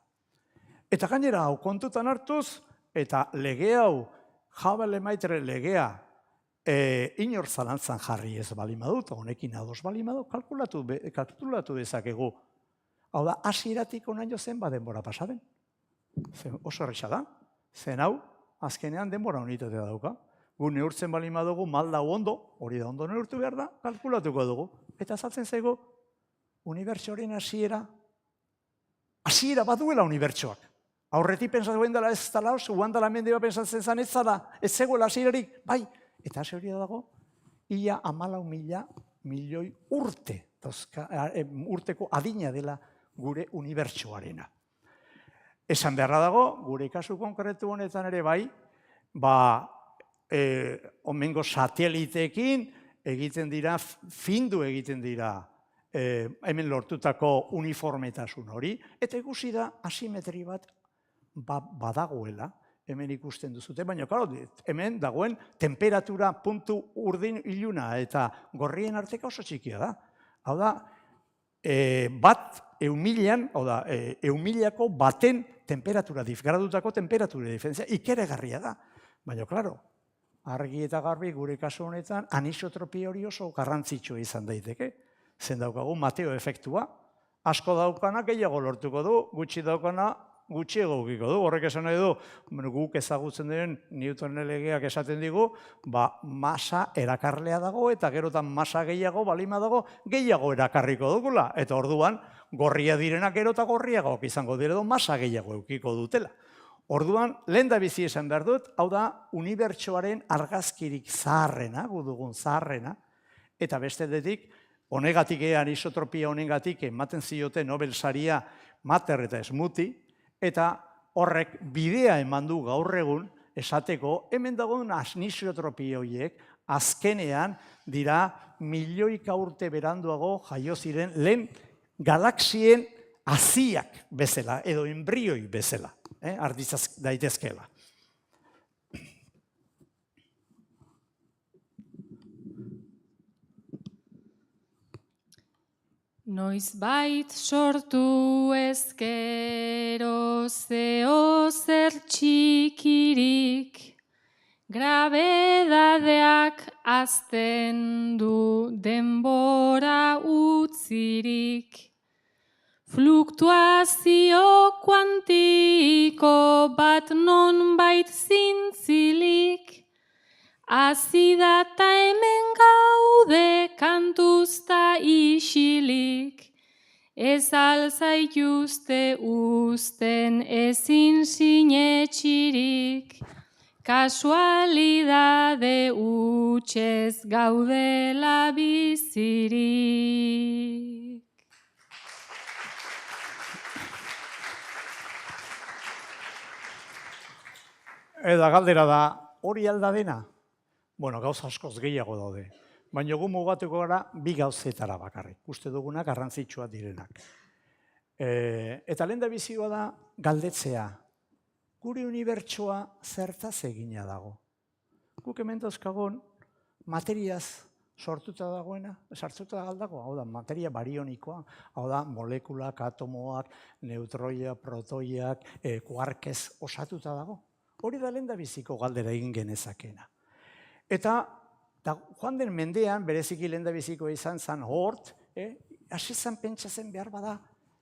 Eta gainera hau kontutan hartuz, eta lege hau, Hubble-Lemaitre legea, inor zalantzan jarri ez balimadu, eta honekin ados balimadu, kalkulatu dezakegu. Hau da, hasieratik onaino zen denbora pasaden. Oso erresa da, zen hau, azkenean denbora unitatea dauka. Gu neurtzen balima dugu, maldau ondo, hori da ondo neurtu behar da, kalkulatuko dugu. Eta azaltzen zaigu, unibertsoaren hasiera baduela unibertsoak. Aurretik pentsatzen dela ez dela oso, guan dela mendea pentsatzen zen ez zala, ez zegoela hasierarik, bai. Eta hasi dago, ia 14.000 milioi urteko adina dela gure unibertsoarena. Esan beharra dago, gure kasu konkretu honetan ere bai, omengo sateliteekin egiten dira, findu egiten dira hemen lortutako uniformetasun hori, eta ikusi da asimetri bat badagoela, hemen ikusten duzute, baina, klaro, hemen dagoen temperatura puntu urdin iluna eta gorrien arteka oso txikia da. Hau da, bat eumilian, hau da, eumiliako baten temperatura, gradutako temperatura diferentzia, ikeregarria da. Baina, klaro, argi eta garbi gure kasu honetan anisotropia hori oso garrantzitsua izan daiteke. Zen daukagu Mateo efektua, asko daukana gehiago lortuko du, gutxi daukana gutxiago ukiko du. Horrek esan nahi du, guk ezagutzen diren Newtonen legeak esaten digu, masa erakarlea dago eta gerotan masa gehiago balima dago, gehiago erakarriko dugula. Eta orduan, gorria direnak gero eta gorriagoak izango diredo masa gehiago eukiko dutela. Orduan, lehen da bizi esan behar dut, hau da, unibertsoaren argazkirik zaharrena, gudugun zaharrena, eta bestetik, honegatik anisotropia honegatik ematen ziote Nobel saria Mater eta Smuti, eta horrek bidea eman du gaur egun esateko hemen dagoen anisotropia horiek azkenean dira milioika urte beranduago jaio ziren lehen galaxien haziak bezala edo enbrioi bezala, ardizaz daitezkeela. Noizbait sortu ezkero zeo zer txikirik, grabedadeak azten du denbora utzirik. Fluktuazio kuantiko bat nonbait zintzilik, azidata hemen gaude kantuzta isilik, ez alzaituzte uzten ezin sinetxirik, kasualidade utxez gaudela bizirik. Eta galdera da, hori alda dena? Bueno, gauza askoz gehiago daude. Baina gu mugatuko gara bi gauzetara bakarrik. Uste duguna garrantzitsua direnak. Eta lehen da bizioa da galdetzea. Gure unibertsoa zertaz egina dago. Guk hemen dauzkagun materiaz sortuta dagoena, sartuta galdago, hau da, materia barionikoa, hau da, molekulak, atomoak, neutroia, protoiak, kuarkez osatuta dago. Hori da lehen da biziko galdera egin genezakena. Eta joan den mendean, bereziki lehen da biziko izan zen hort, hasi zen pentsatzen behar bada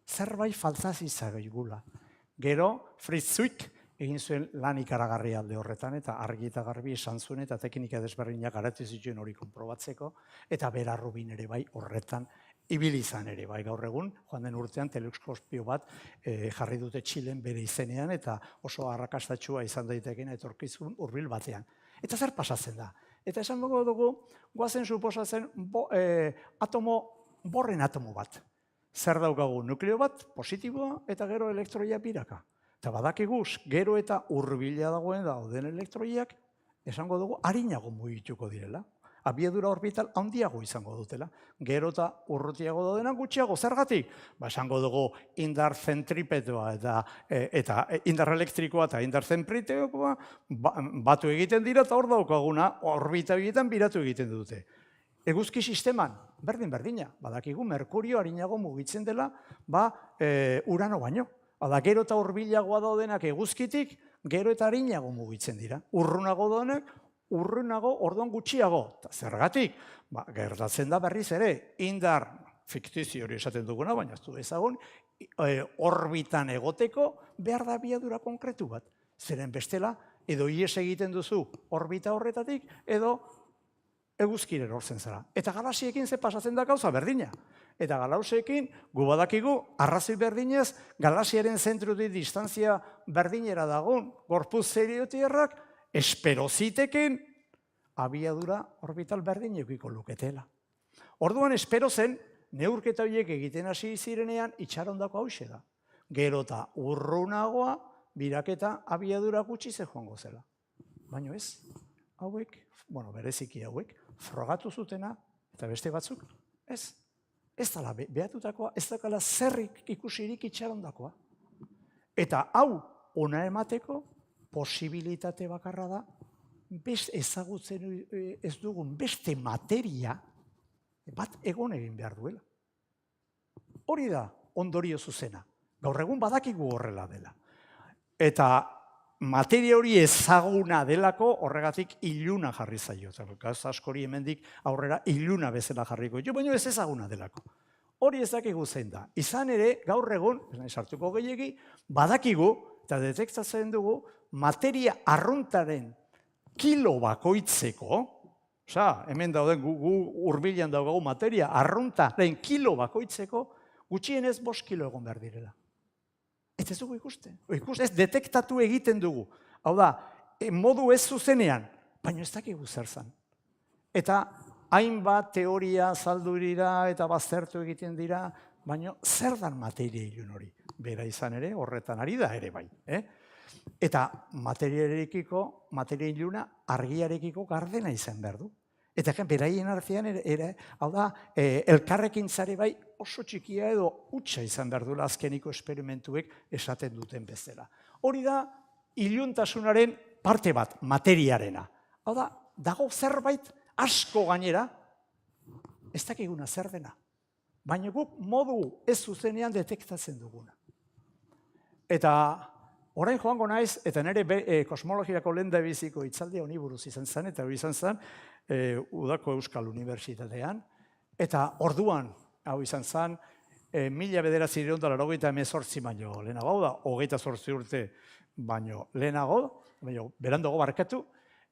zerbait faltazizagula. Gero, Fritz Zwick egin zuen lan ikaragarri alde horretan, eta argi eta garbi esan zuen, eta teknika desberdinak garatu zituen hori konprobatzeko, eta Bera Rubin ere bai horretan ibili izan ere bai gaur egun, joan den urtean teleskopio bat jarri dute Txilen bere izenean, eta oso arrakastatxua izan daitekena etorkizun hurbil batean. Eta zer pasatzen da? Eta esan dugu, goazen suposatzen borren atomo bat. Zer daukagu? Nukleo bat, positiboa, eta gero elektroia biraka. Eta badakiguz, gero eta hurbila dagoen dauden elektroiak, esango dugu, arinago mugituko direla. Abiadura orbital handiago izango dutela. Gero eta urrutiago daudenak gutxiago. Zergatik? Esango dugu indar zentripetoa eta indar elektrikoa eta indar zentripetoa batu egiten dira eta hor daukaguna orbita egiten biratu egiten dute. Eguzki sisteman, berdina. Badakigu, Merkurio arinago mugitzen dela Urano baino. Hala, gero eta hurbilagoa daudenak eguzkitik, gero eta arinago mugitzen dira. Urrunago daudenak, urrunago orduan gutxiago. Zergatik, gertatzen da berriz ere, indar, fiktizio hori esaten duguna, baina ez du ezagun, orbitan egoteko behar da abiadura konkretu bat. Zeren bestela, edo ies egiten duzu orbita horretatik, edo eguzkire erortzen zara. Eta galaxiekin ze pasatzen da gauza berdina. Eta galaxiekin, gu badakigu, arrazoi berdinez, galaxiaren zentrutik distantzia berdinera dagoen, gorpuz zeriotierrak, espero ziteken abiadura orbital berdin eukiko luketela. Orduan espero zen, neurketa horiek egiten hasi zirenean itxarondako hause da. Gero eta urrunagoa biraketa abiadura gutxi ze joango zela. Baina ez, hauek, bereziki hauek, frogatu zutena, eta beste batzuk, ez. Ez dala behatutakoa, ez dakala zerrik ikusirik itxarondakoa. Eta hau ona emateko, posibilitate bakarra da, ezagutzen ez dugun beste materia bat egon egin behar duela. Hori da ondorio zuzena. Gaur egun badakigu horrela dela. Eta materia hori ezaguna delako horregatik iluna jarri zaio. Gaz askori hemendik aurrera iluna bezala jarriko. Baina ez ezaguna delako. Hori ez dakigu zein da. Izan ere, gaur egun, sartuko gehiegi, badakigu, eta detektatzen dugu, materia arruntaren kilo bakoitzeko, hemen dauden gu hurbilan daukagu materia arruntaren kilo bakoitzeko, gutxienez 5 kilo egon behar direla. Ez ez dugu ikusten. Ez detektatu egiten dugu. Hau da, modu ez zuzenean, baina ez dakigu zer zan. Eta hainbat teoria azaldu dira eta baztertu egiten dira, baina zer dan materia ilun hori? Bera izan ere, horretan ari da ere bai. Eta materia iluna argiarekiko gardena izan behar du. Eta beraien artean, hau da, elkarrekin zare bai oso txikia edo hutsa izan behar duela azkeniko esperimentuek esaten duten bezala. Hori da, iluntasunaren parte bat, materiarena. Hau da, dago zerbait asko gainera, ez dakiguna zer dena. Baina guk modu ez zuzenean detektatzen duguna. Eta orain joango naiz, eta nire kosmologiako lehendabiziko hitzaldia honi buruz izan zen, eta hori izan zen, Udako Euskal Unibertsitatean, eta orduan, hau izan zen, 1988 baino lehenago, da, 28 urte baino lehenago, berandago barkatu,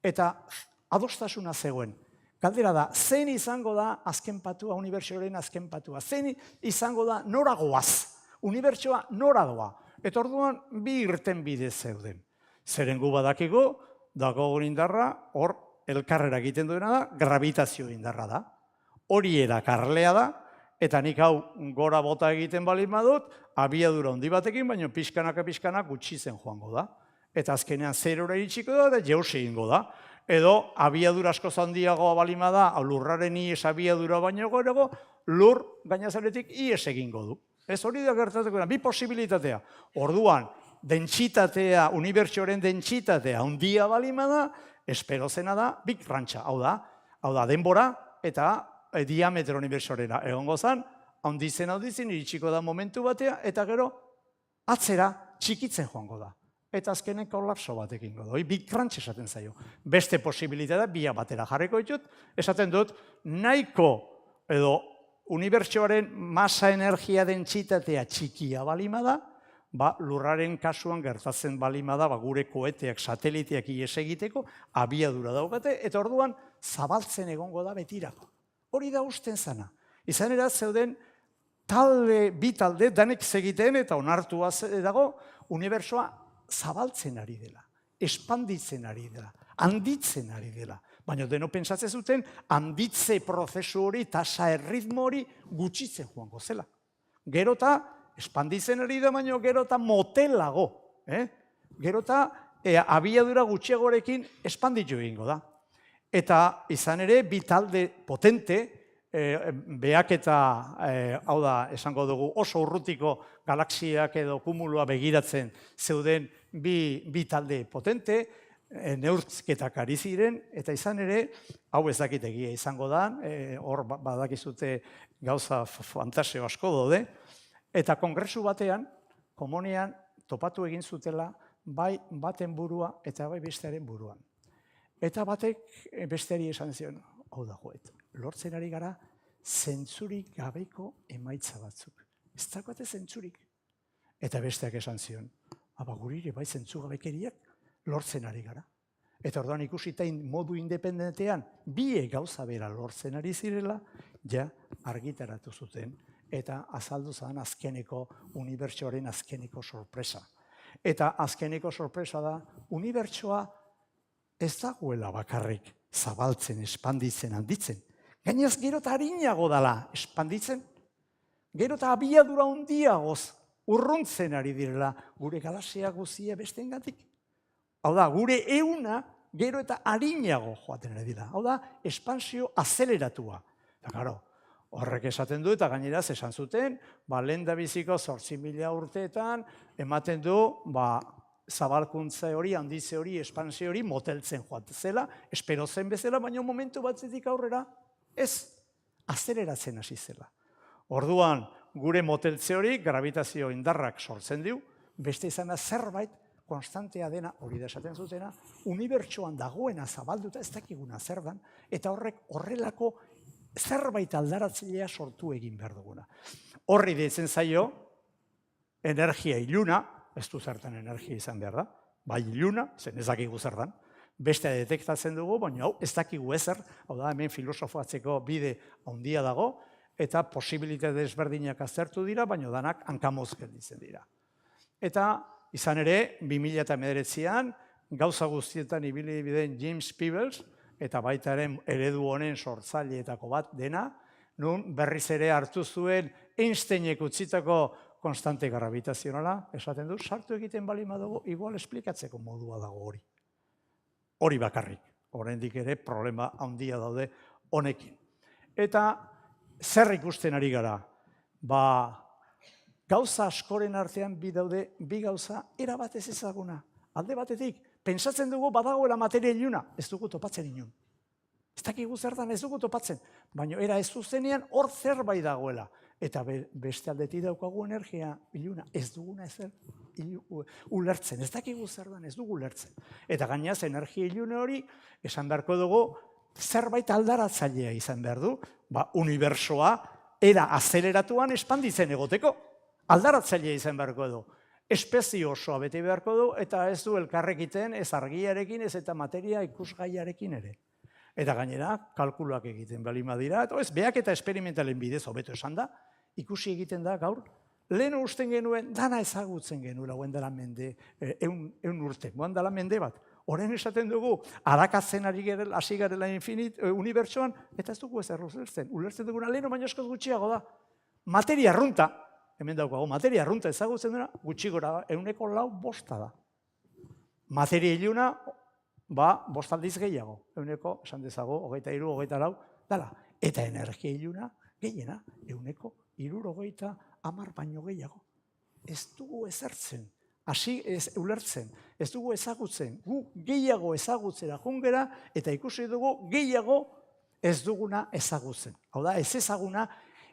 eta adostasuna zegoen. Galdera da, zein izango da azken patua, unibertsioaren azken patua, zein izango da nora goaz, unibertsioa nora doa. Eta orduan, bi irten bide zeuden. Zeren gu badakigu, dago indarra, hor, elkarrera egiten duena da, gravitazio indarra da. Hori erakarlea da, eta nik hau gora bota egiten baldin badut, abiadura handi batekin, baina pixkanak gutxi zen joango da. Eta azkenean zerora iritsiko da, eta jeus egingo da. Edo, abiadura asko handiagoa baldin bada, lurraren ies abiadura baino gorago, lur gainazaretik ies egingo du. Ez hori da gertatuko da, bi posibilitatea. Orduan, dentsitatea, unibertsioaren dentsitatea, handia baldin bada, espero zena da, big rantxa, hau da denbora eta diametro unibertsorena egongo zen, handitzen, iritsiko da momentu batea, eta gero atzera txikitzen joango da. Eta azkenen kolapso batekin godo, big rantx esaten zaio. Beste posibilitatea, bia batera jarriko ditut, esaten dut, nahiko edo unibertsioaren masa energia dentsitatea txikia balima da, lurraren kasuan gertatzen balima da, gure koeteak, sateliteak ies egiteko, abiadura daukate, eta orduan zabaltzen egongo da betirako. Hori da usten zana. Izan era zeuden bi talde, danek segiten eta onartua dago, unibertsoa zabaltzen ari dela, espanditzen ari dela, handitzen ari dela. Baina deno pentsatzen zuten, handitze prozesu hori, tasa erritmo hori gutxitzen joango zela. Gero eta espanditzen ari da, baina gero eta motelago. Gero eta abiadura gutxiagorekin espanditu egingo da. Eta izan ere, bi talde potente, beak eta, hau da, esango dugu, oso urrutiko galaxiak edo kumulua begiratzen zeuden bi talde potente, neurtzketak ari ziren, eta izan ere, hau ez dakit egia izango da, hor badakizute gauza fantasio asko daude, eta kongresu batean, komunean, topatu egin zutela, bai baten burua eta bai bestearen buruan. Eta batek besteari esan zion, hau da joet, lortzen ari gara zentzurik gabeko emaitza batzuk. Ez dagoate zentzurik. Eta besteak esan zion, gurire bai zentzu gabekeriak lortzen ari gara. Eta orduan ikusita modu independentean, bie gauza bera lortzen ari zirela, ja argitaratu zuten. Eta azaldu zen azkeneko unibertsoaren azkeneko sorpresa. Eta azkeneko sorpresa da, unibertsoa ez dagoela bakarrik zabaltzen, espanditzen, handitzen. Gainaz gero eta harinago dela espanditzen, gero eta abiadura handiagoz urruntzen ari direla gure galaxia guzia besteengatik. Hau da, gure euna gero eta harinago joaten ari dira. Hau da, espansio azeleratua. Eta, karo, horrek esaten du eta gaineraz esan zuten, lehendabiziko 8.000 urteetan ematen du zabalkuntza hori, handitze hori, espansio hori moteltzen joaten zela, espero zen bezala, baina momentu batzetik aurrera ez azeleratzen hasi zela. Orduan, gure moteltze hori gravitazio indarrak sortzen du, beste izan da zerbait konstantea dena, hori da esaten zutena, unibertsoan dagoena zabalduta ez dakiguna zer dan, eta horrek horrelako zerbait aldaratzailea sortu egin behar duguna. Horri deitzen zaio, energia iluna, ez du zertan energia izan behar da, bai iluna, zen ez dakigu zer dan, beste detektatzen dugu, baina hau ez dakigu ezer, hau da hemen filosofatzeko bide handia dago, eta posibilitate desberdinak aztertu dira, baina danak hankamoz gelditzen dira. Eta izan ere, 2019an, gauza guztietan ibili biden James Peebles, eta baitaren eredu honen sortzaileetako bat dena, nun berriz ere hartu zuen Einsteinek utzitako konstante gravitazionala, esaten du, sartu egiten bali madugu, igual esplikatzeko modua dago hori. Hori bakarrik, oraindik ere problema handia daude honekin. Eta zer ikusten ari gara? Gauza askoren artean bi gauza erabat ez ezaguna. Alde batetik, pentsatzen dugu badagoela materia iluna, ez dugu topatzen inun. Ez dakigu zertan ez dugu topatzen, baina era ez zuzenean hor zerbait dagoela. Eta beste aldetik daukagu energia iluna, ez duguna ezer ulertzen, ez dakigu zertan ez dugu ulertzen. Eta gainaz energia ilune hori, esan beharko dugu, zerbait aldaratzailea izan behar du, unibersoa era azeleratuan espanditzen egoteko. Aldaratzailea izan beharko du. Espezie osoa bete beharko du, eta ez du elkarrekiten, ez argiarekin, ez eta materia ikusgaiarekin ere. Eta gainera, kalkuluak egiten bali madira, eta ez, behak eta esperimentalen bidez hobeto esan da, ikusi egiten da gaur, lehen usten genuen, dana ezagutzen genuela, guen dela mende, eun urte, guen dela mende bat. Horren esaten dugu, arakatzen hasi garela unibertsoan, eta ez dugu ezer ulertzen. Ulertzen duguna leheno baina askoz gutxiago da. Materia arrunta, hemen daukago, materia arrunta ezagutzen duna, gutxi gora da, 4,5 da. Materia iluna, 5 aldiz gehiago, esan dezago, 23, 24, dala. Eta energia iluna, gehiena, 360 baino gehiago. Ez dugu ezertzen, ulertzen, ez dugu ezagutzen, gu gehiago ezagutzera jungera, eta ikusi dugu gehiago ez duguna ezagutzen. Hau da, ez ezaguna,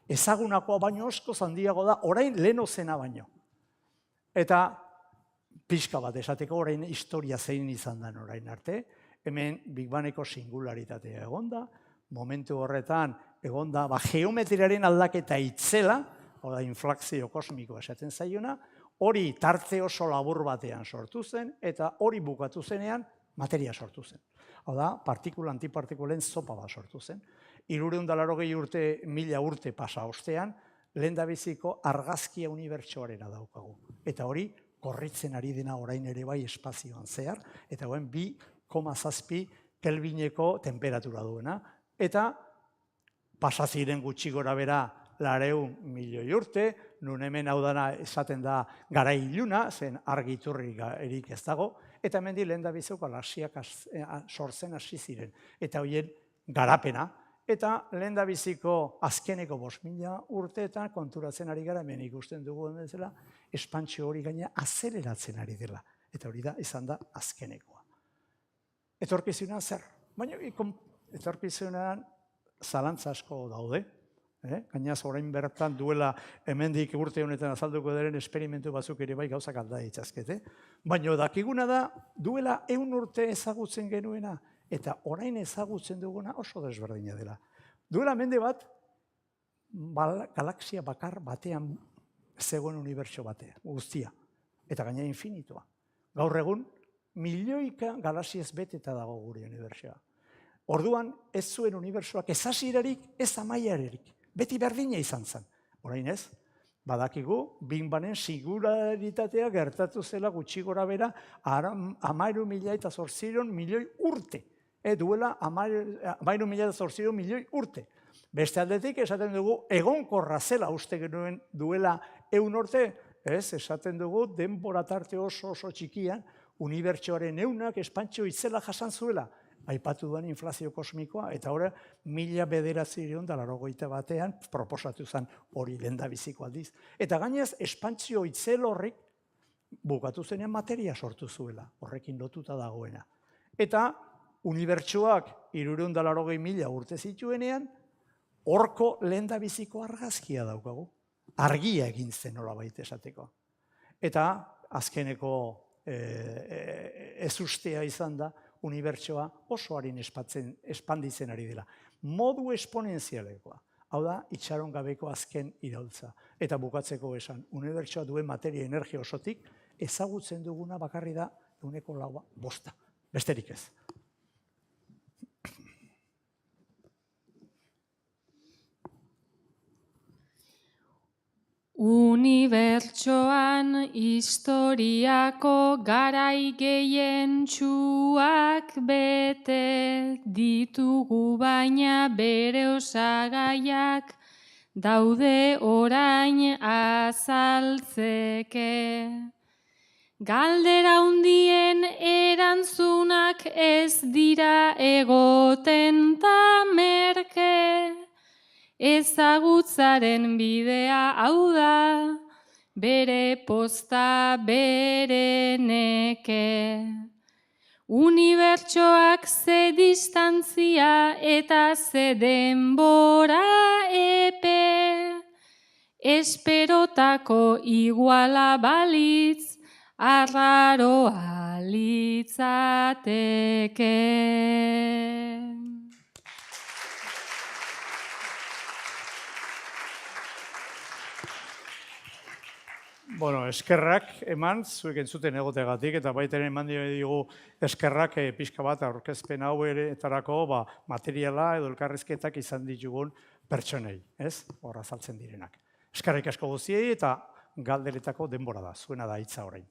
ezagunakoa baino askoz handiago da, orain leheno zena baino. Eta pixka bat esateko orain historia zein izan den orain arte, hemen Big Bangeko singularitatea egonda, momentu horretan egonda geometriaren aldaketa itzela, hau da inflazio kosmikoa esaten zaiona, hori tarte oso labur batean sortu zen, eta hori bukatu zenean materia sortu zen. Hau da, antipartikulen zopa bat sortu zen. 380 urte, 1000 urte pasa ostean, lehendabiziko argazkia unibertsoarena daukagu. Eta hori, korritzen ari dena orain ere bai espazioan zehar, eta guen 2,7 kelvineko temperatura duena. Eta pasaziren gutxi gora bera 400 milioi urte, nun hemen hau dana esaten da garai iluna, zen argi iturri erik ez dago, eta hemen di lehendabiziko galaxiak sortzen hasi ziren. Eta horien garapena, eta lehendabiziko azkeneko 5.000 urteetan konturatzen ari gara, hemen ikusten dugu bezala, espantsio hori gaina azeleratzen ari dela. Eta hori da, izan da azkenekoa. Etorkizunan zer? Baina etorkizunan zalantza asko daude. Gainaz orain bertan duela hemendik urte honetan azalduko diren esperimentu batzuk ere bai gauzak alda ditzazkete. Baina dakiguna da duela 100 urte ezagutzen genuena eta orain ezagutzen duguna oso desberdina dela. Duela mende bat, galaxia bakar batean zegoen unibertso batean, guztia. Eta gaina infinitua. Gaur egun, milioika galaxiez beteta dago gure unibertsoa. Orduan, ez zuen unibertsoak ez hasierarik, ez amaierarik. Beti berdina izan zen. Orain ez, badakigu, Big Bangen singularitatea gertatu zela gutxi gora bera 13.800 milioi urte. Duela 13.800 milioi urte. Beste aldetik esaten dugu egonkorra zela uste genuen duela 100 urte, esaten dugu denbora tarte oso txikian unibertsoaren eunak espantsio itzela jasan zuela. Aipatu duen inflazio kosmikoa, eta hori 1981 proposatu zen hori lehendabiziko aldiz. Eta gainez, espantsio itzel horrik bukatu zenean materia sortu zuela, horrekin lotuta dagoena. Eta unibertsoak 380.000 urte zituenean, horko lehendabiziko argazkia daukagu. Argia egin zen nolabait esateko. Eta azkeneko ezustea izan da, unibertsoa oso harin espanditzen ari dela. Modu esponentzialekoa. Hau da, itxaron gabeko azken iraultza. Eta bukatzeko esan, unibertsoa duen materia energia osotik, ezagutzen duguna bakarri da 0,5%. Besterik ez. Unibertsoan historiako garai gehientsuak bete ditugu, baina bere osagaiak daude orain azaltzeke. Galdera handien erantzunak ez dira egoten ta merke. Ezagutzaren bidea hau da, bere posta bere neke. Unibertsoak ze distantzia eta ze denbora epe, esperotako iguala balitz, arraroa litzateke. Bueno, eskerrak eman, zuek entzuten egotegatik, eta baita eman diogu eskerrak pixka bat aurkezpen hau eretarako materiala edo elkarrizketak izan ditugun pertsonei, ez? Hor azaltzen direnak. Eskerrik asko guztiei eta galderetako denbora da, zuena da hitza orain.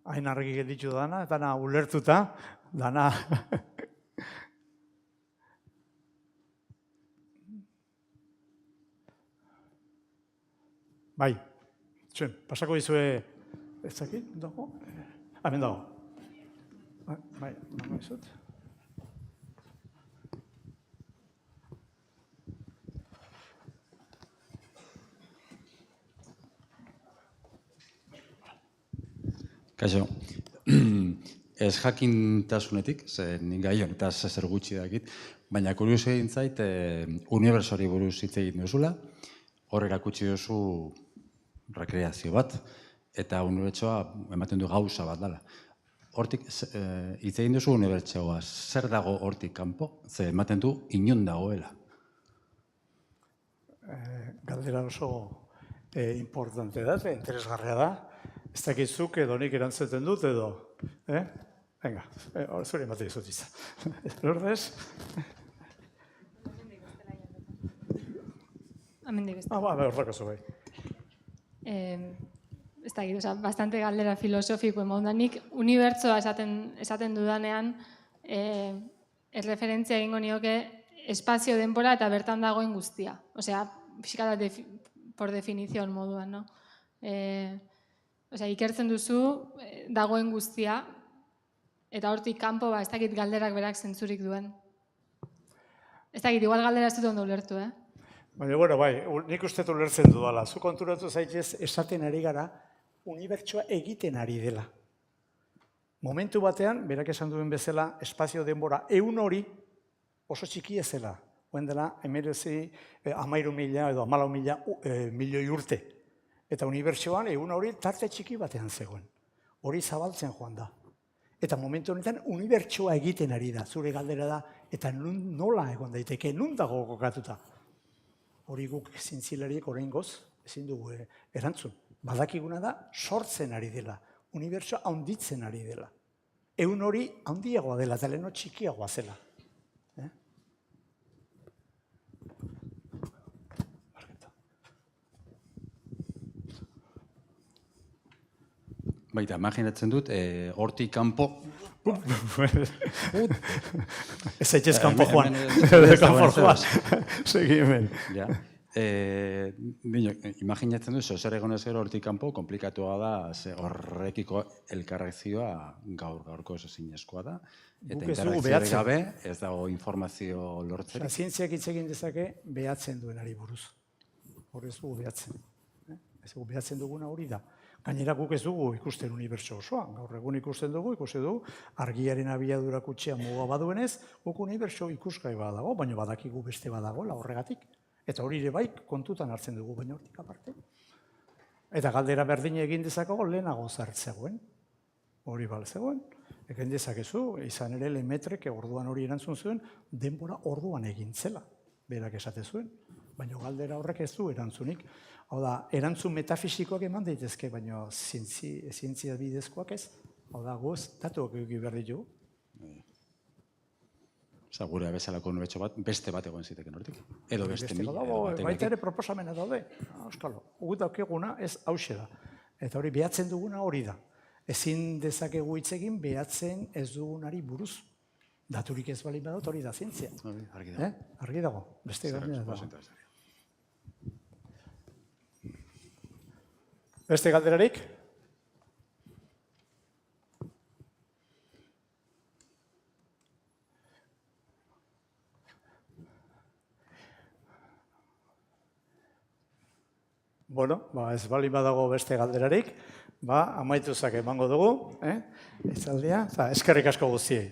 Hain argi gelditu dana, eta dana ulertuta, dana... Bai, txuen, pasako dizue, ez dakit, dago? Hemen dago. Bai, nago izut. Kaixo, ez jakintasunetik, ze nik gai honetaz zer gutxi dakit, baina kurioso egin zait, unibertsoari buruz hitz egin duzula, hor erakutsi duzu rekreazio bat, eta unibertsoa ematen du gauza bat dela. Hortik, hitz egin duzu unibertsoa, zer dago hortik kanpo, ze ematen du inon dagoela? Galdera oso importante da, interesgarria da. Ez dakizuk edo nik erantzuten dut edo. Venga, zure ematen dizut izan. Lordez? Amendik ez. Horrako zu bai. Ez dakit, bastante galdera filosofiko emondanik, unibertsoa esaten dudanean, erreferentzia egingo nioke espazio denbora eta bertan dagoen guztia. Osea, fisika da por definizion moduan, no? Osea, ikertzen duzu dagoen guztia, eta hortik kanpo, ez dakit galderak berak zentzurik duen. Ez dakit, igual galdera ez dut ondo ulertu, Baina, bueno, bai, nik uste ulertzen dudala. Zu konturatu zaitez esaten ari gara, unibertsoa egiten ari dela. Momentu batean, berak esan duen bezala, espazio denbora 100 hori oso txiki ezela. Oen dela, 13.000 edo 14.000 milioi urte. Eta unibertsoan 100 hori tarte txiki batean zegoen. Hori zabaltzen joan da. Eta momentu honetan unibertsoa egiten ari da. Zure galdera da, eta nola egon daiteke, nun dago kokatuta. Hori guk zintzilariek oraingoz ezin dugu erantzun. Badakiguna da, sortzen ari dela. Unibertsoa handitzen ari dela. 100 hori handiagoa dela, eta leheno txikiagoa zela. Baita, imaginatzen dut, hortik kanpo... Ez zaitez kanpo joan. Kanpo joan. Segi hemen. Imaginatzen du, zer egonez gero hortik kanpo, komplikatua da, horrekiko elkarrekzioa gaurko ezinezkoa da. Eta interakziorik gabe, ez dago informazio lortzerik. Zientziak hitz egin dezake behatzen duenari buruz. Hor ez dugu behatzen. Ez dugu behatzen duguna hori da. Gainera guk ez dugu ikusten unibertso osoa. Gaur egun ikusten dugu, argiaren abiadura kutxea muga baduenez, guk unibertso ikusgai badago, baina badakigu beste badago, horregatik. Eta hori ere bai kontutan hartzen dugu, baina hortik aparte. Eta galdera berdin egin dezakago lehenago zartzegoen. Hori balzegoen. Egin dezakezu, izan ere Lemetrek orduan hori erantzun zuen, denbora orduan egin zela, berak esate zuen. Baina galdera horrek ez du erantzunik. Hau da, erantzun metafisikoak eman daitezke, baina zientzia bidezkoak ez. Hau da, goz, datuak egi behar ditugu. Osa, gure bezalako nubetxo bat, beste bat egoen ziteken hortik. Edo beste mila. Baita ere proposamena daude. Euskalo, gu daukeguna ez hause da. Eta hori behatzen duguna hori da. Ezin dezakegu hitz egin behatzen ez dugunari buruz. Daturik ez bali badut hori da zientzia. Argi dago. Argi dago, beste gainera dago. Beste galderarik? Bueno, ez bali badago beste galderarik, amaituzak emango dugu, esaldia, eskerrik asko guztiei.